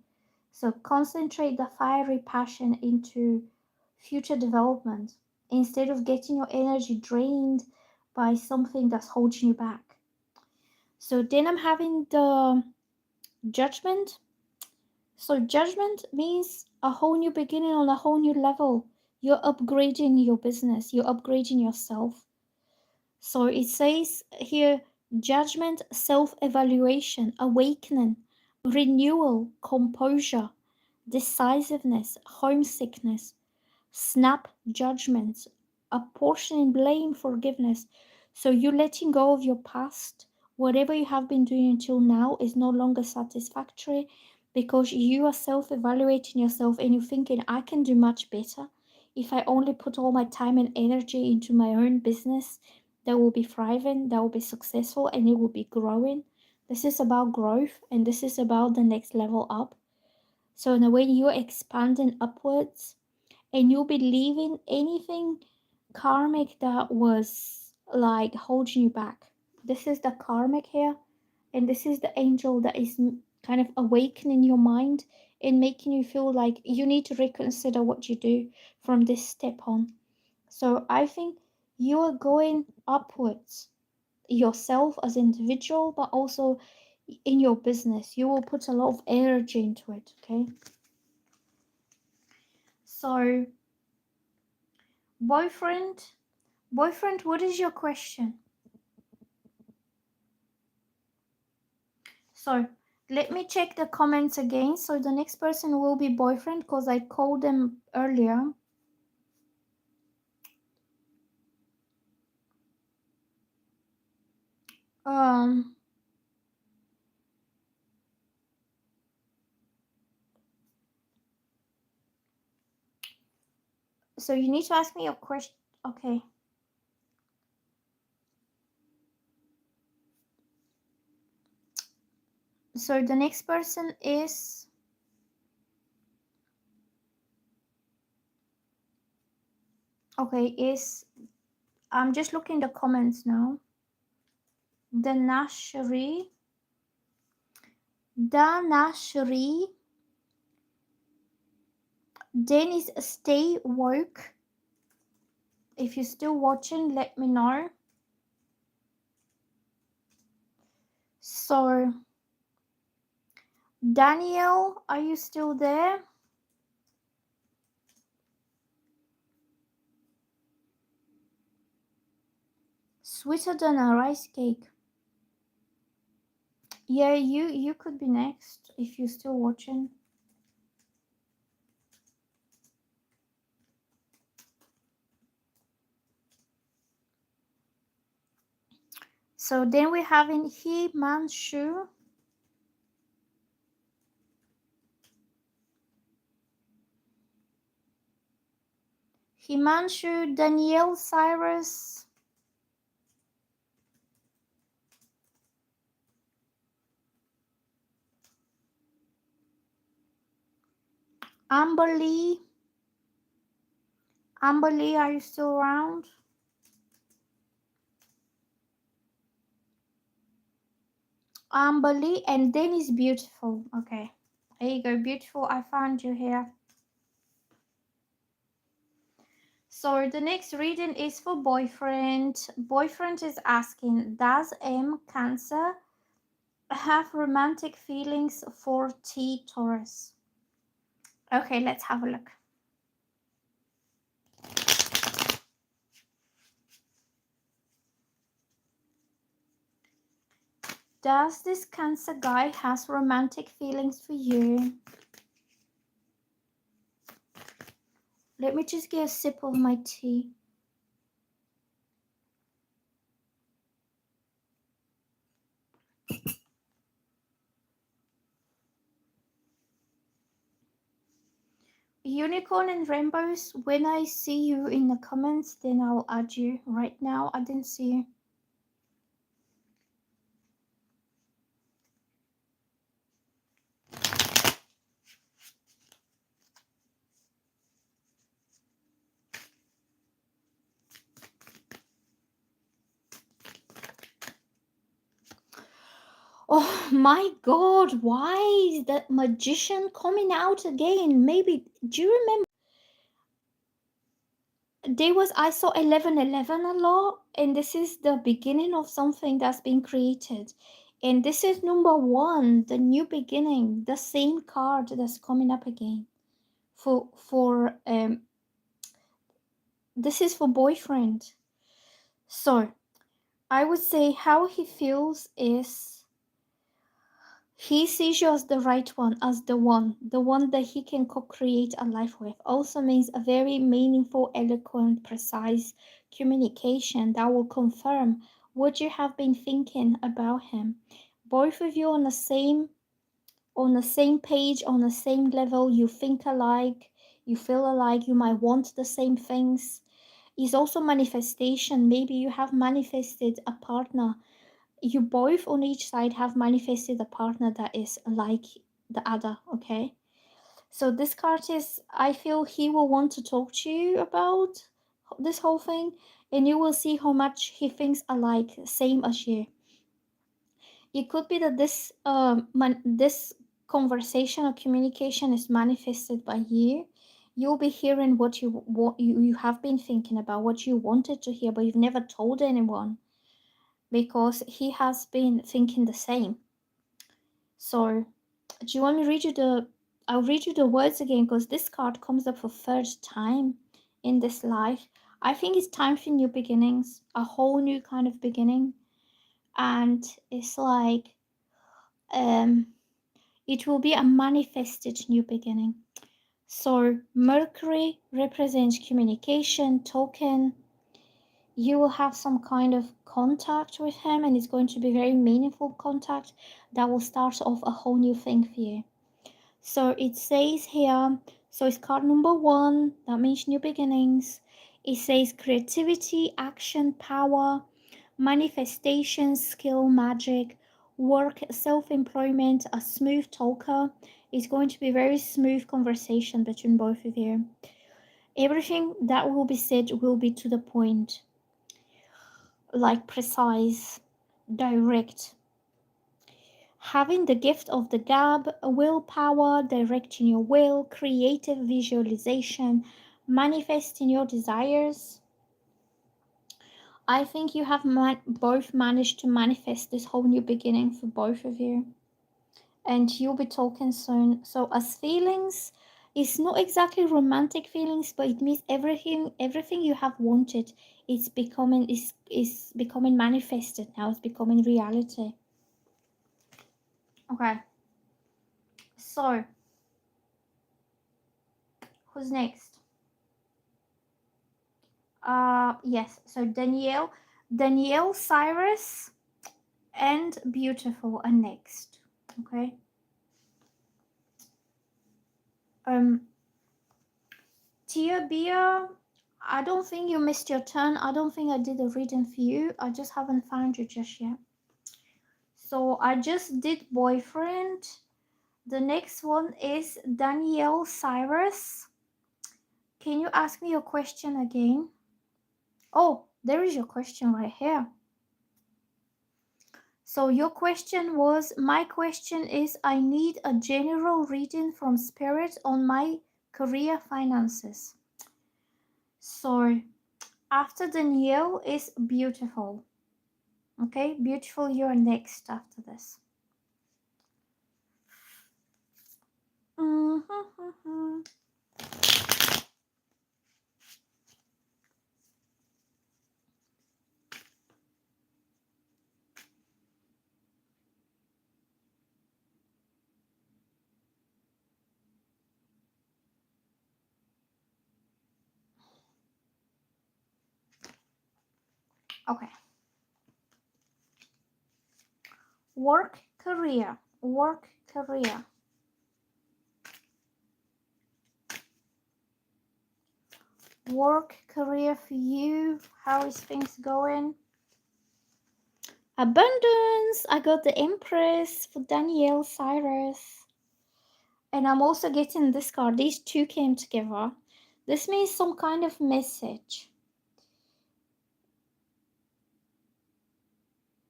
So concentrate the fiery passion into future development, instead of getting your energy drained by something that's holding you back. So then I'm having the judgment. So judgment means a whole new beginning on a whole new level. You're upgrading your business, you're upgrading yourself. So it says here, judgment, self-evaluation, awakening, renewal, composure, decisiveness, homesickness, snap judgments, apportioning blame, forgiveness. So you're letting go of your past. Whatever you have been doing until now is no longer satisfactory, because you are self-evaluating yourself and you're thinking, I can do much better. If I only put all my time and energy into my own business, that will be thriving, that will be successful, and it will be growing. This is about growth, and this is about the next level up. So in a way, you're expanding upwards, and you'll be leaving anything karmic that was like holding you back. This is the karmic here, and this is the angel that is kind of awakening your mind and making you feel like you need to reconsider what you do from this step on. So I think you are going upwards yourself as individual, but also in your business. You will put a lot of energy into it, okay? So boyfriend, what is your question? So let me check the comments again. So the next person will be boyfriend, because I called them earlier. Um, so you need to ask me your question. Okay. So the next person is I'm just looking the comments now. Danashri, Dennis, stay woke. If you're still watching, let me know. So, Daniel, are you still there? Sweeter than a rice cake. Yeah, you could be next if you're still watching. So then we're having Himanshu. Himanshu, Danielle, Cyrus, Amberly. Amberly, are you still around? Amberly, and then is beautiful. Okay, there you go, beautiful. I found you here. So the next reading is for boyfriend. Boyfriend is asking, does M Cancer have romantic feelings for T Taurus? Okay, let's have a look. Does this Cancer guy has romantic feelings for you? Let me just get a sip of my tea. Unicorn and rainbows, when I see you in the comments, then I'll add you. Right now, I didn't see you. Oh my god, why is that magician coming out again? Maybe, do you remember? I saw 1111 a lot, and this is the beginning of something that's been created. And this is number one, the new beginning, the same card that's coming up again. This is for boyfriend. So I would say how he feels is he sees you as the right one, as the one that he can co-create a life with. Also means a very meaningful, eloquent, precise communication that will confirm what you have been thinking about him. Both of you on the same page, on the same level, you think alike, you feel alike, you might want the same things. Is also manifestation. Maybe you have manifested a partner. You both on each side have manifested a partner that is like the other, okay? So this card is, I feel he will want to talk to you about this whole thing, and you will see how much he thinks alike, same as you. It could be that this conversation or communication is manifested by you. You'll be hearing what you have been thinking about, what you wanted to hear, but you've never told anyone, because he has been thinking the same. So, do you want me to read you I'll read you the words again, because this card comes up for third time in this life. I think it's time for new beginnings, a whole new kind of beginning. And it's like, it will be a manifested new beginning. So Mercury represents communication, token. You will have some kind of contact with him, and it's going to be very meaningful contact that will start off a whole new thing for you. So it says here, so it's card number 1, that means new beginnings. It says creativity, action, power, manifestation, skill, magic, work, self-employment, a smooth talker. It's going to be very smooth conversation between both of you. Everything that will be said will be to the point, like precise, direct. Having the gift of the gab, willpower, directing your will, creative visualization, manifesting your desires. I think you have both managed to manifest this whole new beginning for both of you. And you'll be talking soon. So as feelings, it's not exactly romantic feelings, but it means everything you have wanted is becoming manifested now. It's becoming reality. Okay. So who's next? Yes, so Danielle Cyrus and Beautiful are next. Okay. Tia Bia, I don't think you missed your turn. I don't think I did a reading for you. I just haven't found you just yet. So I just did boyfriend. The next one is Danielle Cyrus. Can you ask me your question again? Oh, there is your question right here. So your question was, my question is, I need a general reading from Spirit on my career finances. So after Danielle is Beautiful. Okay, Beautiful, you're next after this. Okay. Work career. Work career. Work career for you. How is things going? Abundance. I got the Empress for Danielle Cyrus. And I'm also getting this card. These two came together. This means some kind of message.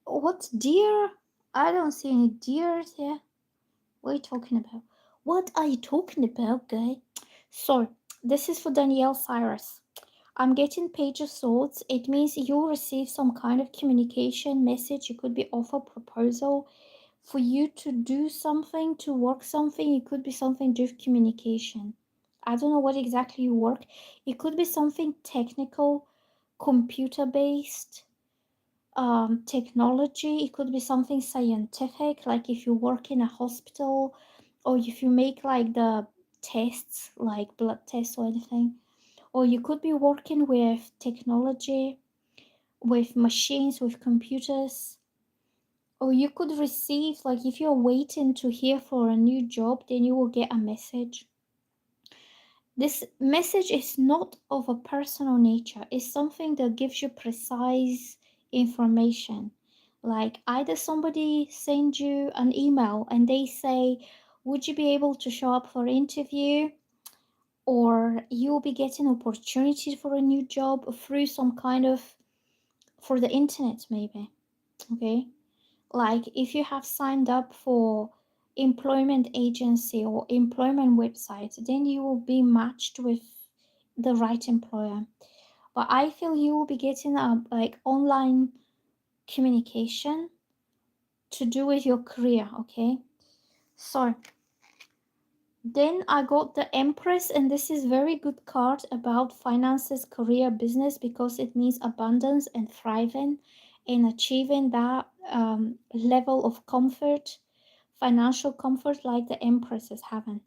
What deer? I don't see any deers here. What are you talking about? What are you talking about, guy? So, this is for Danielle Cyrus. I'm getting Page of Swords. It means you'll receive some kind of communication message. It could be offer, proposal for you to do something, to work something. It could be something to do with communication. I don't know what exactly you work. It could be something technical, computer based, technology. It could be something scientific, like if you work in a hospital or if you make like the tests, like blood tests or anything. Or you could be working with technology, with machines, with computers. Or you could receive, like if you're waiting to hear for a new job, then you will get a message. This message is not of a personal nature. It's something that gives you precise information. Like either somebody sends you an email and they say, would you be able to show up for interview? Or you'll be getting opportunity for a new job through some kind of, for the internet maybe. Okay, like if you have signed up for employment agency or employment website, then you will be matched with the right employer. But I feel you will be getting a like online communication to do with your career. Okay, so then I got the Empress, and this is very good card about finances, career, business, because it means abundance and thriving and achieving that level of comfort, financial comfort like the Empress is having.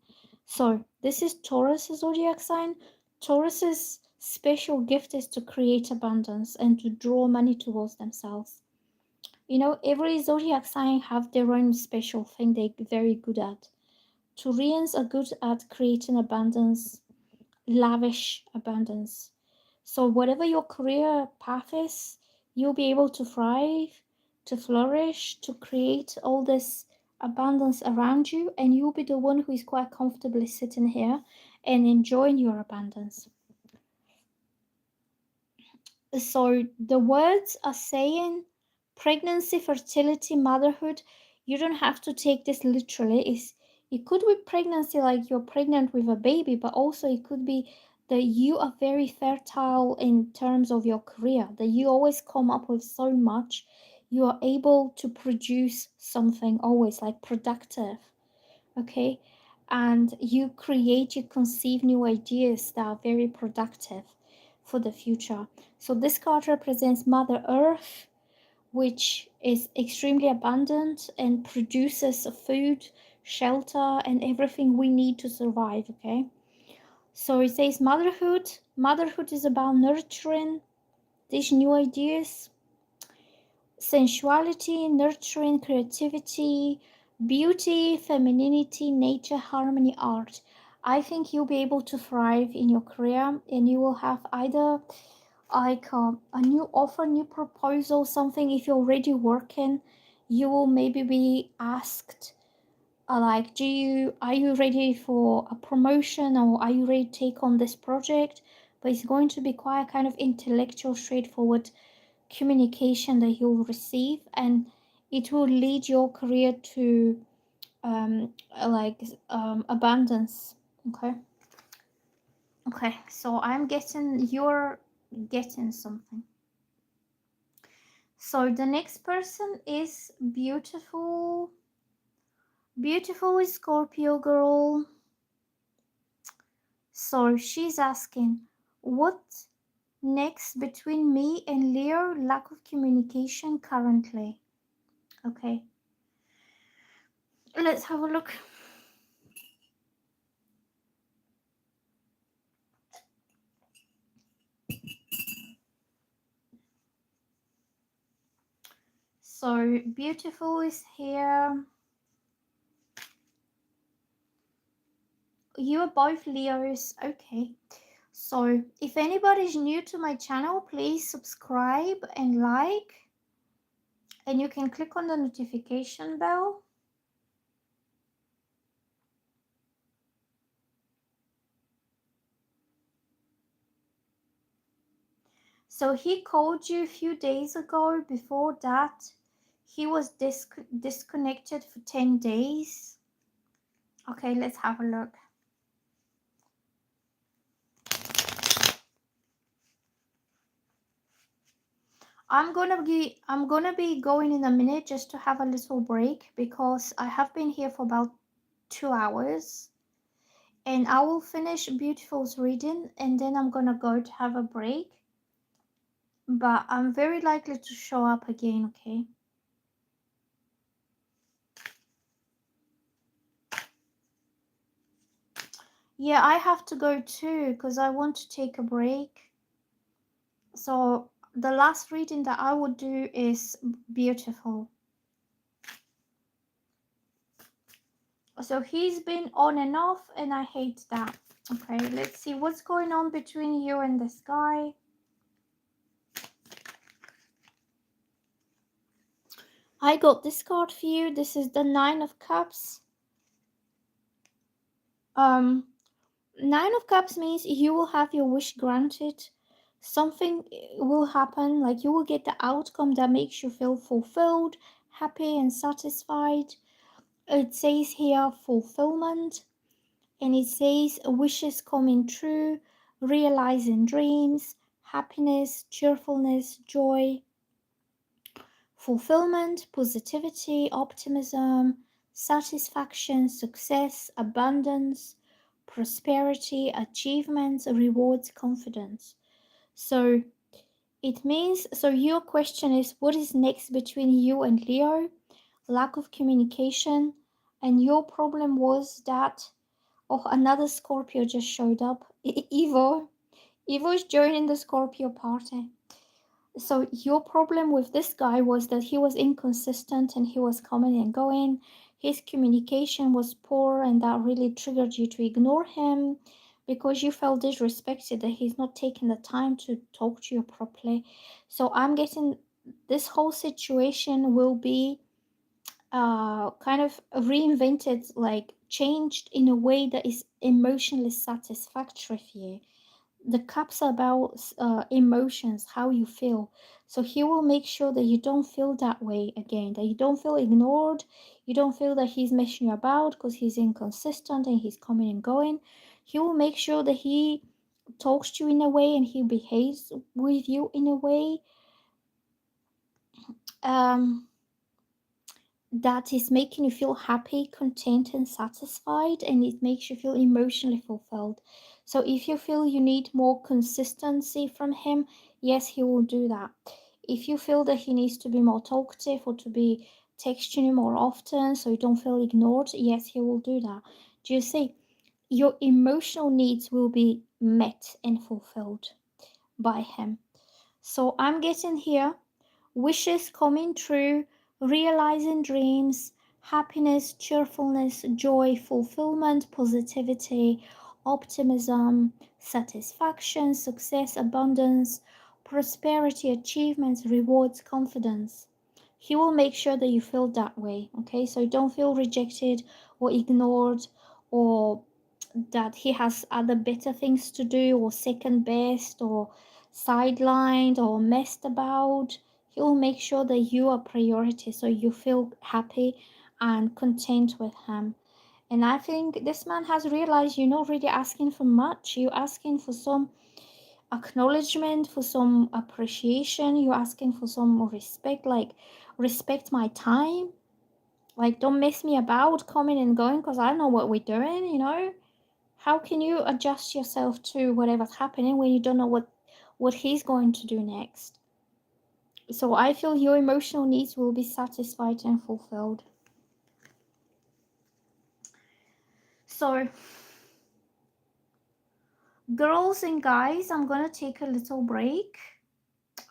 So this is Taurus zodiac sign. Taurus's special gift is to create abundance and to draw money towards themselves. You know, every zodiac sign have their own special thing they're very good at. Taurians are good at creating abundance, lavish abundance. So, whatever your career path is, you'll be able to thrive, to flourish, to create all this abundance around you, and you'll be the one who is quite comfortably sitting here and enjoying your abundance. So the words are saying pregnancy, fertility, motherhood. You don't have to take this literally. It could be pregnancy, like you're pregnant with a baby, but also it could be that you are very fertile in terms of your career, that you always come up with so much. You are able to produce something always, like productive. Okay. And you conceive new ideas that are very productive for the future. So this card represents Mother Earth, which is extremely abundant and produces food, shelter, and everything we need to survive. Okay. So it says motherhood. Motherhood is about nurturing these new ideas, sensuality, nurturing, creativity, beauty, femininity, nature, harmony, art. I think you'll be able to thrive in your career, and you will have either like a new offer, new proposal, something. If you're already working, you will maybe be asked like, are you ready for a promotion, or are you ready to take on this project? But it's going to be quite kind of intellectual, straightforward communication that you'll receive, and it will lead your career to abundance. Okay, so you're getting something. So the next person is beautiful Scorpio girl. So she's asking, what next between me and Leo? Lack of communication currently. Okay, let's have a look. So beautiful is here. You are both Leos. Okay. So if anybody's new to my channel, please subscribe and like. And you can click on the notification bell. So he called you a few days ago. Before that, he was disconnected for 10 days. Okay, let's have a look. I'm gonna be going in a minute just to have a little break, because I have been here for about 2 hours, and I will finish Beautiful's reading, and then I'm gonna go to have a break. But I'm very likely to show up again, okay? Yeah, I have to go too, because I want to take a break. So the last reading that I would do is Beautiful. So he's been on and off, and I hate that. Okay, let's see what's going on between you and this guy. I got this card for you. This is the Nine of Cups. Nine of Cups means you will have your wish granted. Something will happen, like you will get the outcome that makes you feel fulfilled, happy, and satisfied. It says here fulfillment, and it says wishes coming true, realizing dreams, happiness, cheerfulness, joy, fulfillment, positivity, optimism, satisfaction, success, abundance, prosperity, achievements, rewards, confidence. So it means, so your question is, what is next between you and Leo? Lack of communication. And your problem was that, oh, another Scorpio just showed up. Evo is joining the Scorpio party. So your problem with this guy was that he was inconsistent, and he was coming and going. His communication was poor, and that really triggered you to ignore him because you felt disrespected, that he's not taking the time to talk to you properly. So I'm getting this whole situation will be kind of reinvented, like changed in a way that is emotionally satisfactory for you. The cups are about emotions, how you feel. So he will make sure that you don't feel that way again, that you don't feel ignored, you don't feel that he's messing you about because he's inconsistent and he's coming and going. He will make sure that he talks to you in a way and he behaves with you in a way um, that is making you feel happy, content, and satisfied, and it makes you feel emotionally fulfilled. So, if you feel you need more consistency from him, yes, he will do that. If you feel that he needs to be more talkative or to be texting you more often so you don't feel ignored, yes, he will do that. Do you see? Your emotional needs will be met and fulfilled by him. So, I'm getting here wishes coming true, realizing dreams, happiness, cheerfulness, joy, fulfillment, positivity, optimism, satisfaction, success, abundance, prosperity, achievements, rewards, confidence. He will make sure that you feel that way, okay? So you don't feel rejected or ignored or that he has other better things to do or second best or sidelined or messed about. He will make sure that you are priority so you feel happy and content with him. And I think this man has realized you're not really asking for much. You're asking for some acknowledgement, for some appreciation. You're asking for some respect, like respect my time. Like don't mess me about coming and going because I know what we're doing, you know? How can you adjust yourself to whatever's happening when you don't know what he's going to do next? So I feel your emotional needs will be satisfied and fulfilled. So girls and guys, I'm gonna take a little break.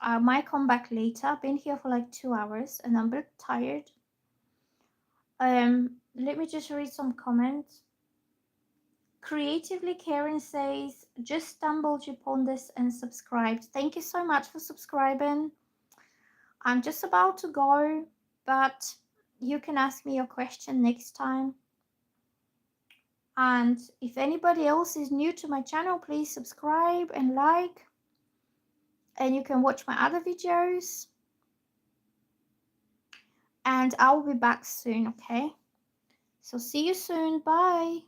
I might come back later. I've been here for like 2 hours and I'm a bit tired. Let me just read some comments. Creatively Karen says, just stumbled upon this and subscribed. Thank you so much for subscribing. I'm just about to go, but you can ask me your question next time. And if anybody else is new to my channel, please subscribe and like. And you can watch my other videos. And I'll be back soon, okay? So see you soon. Bye.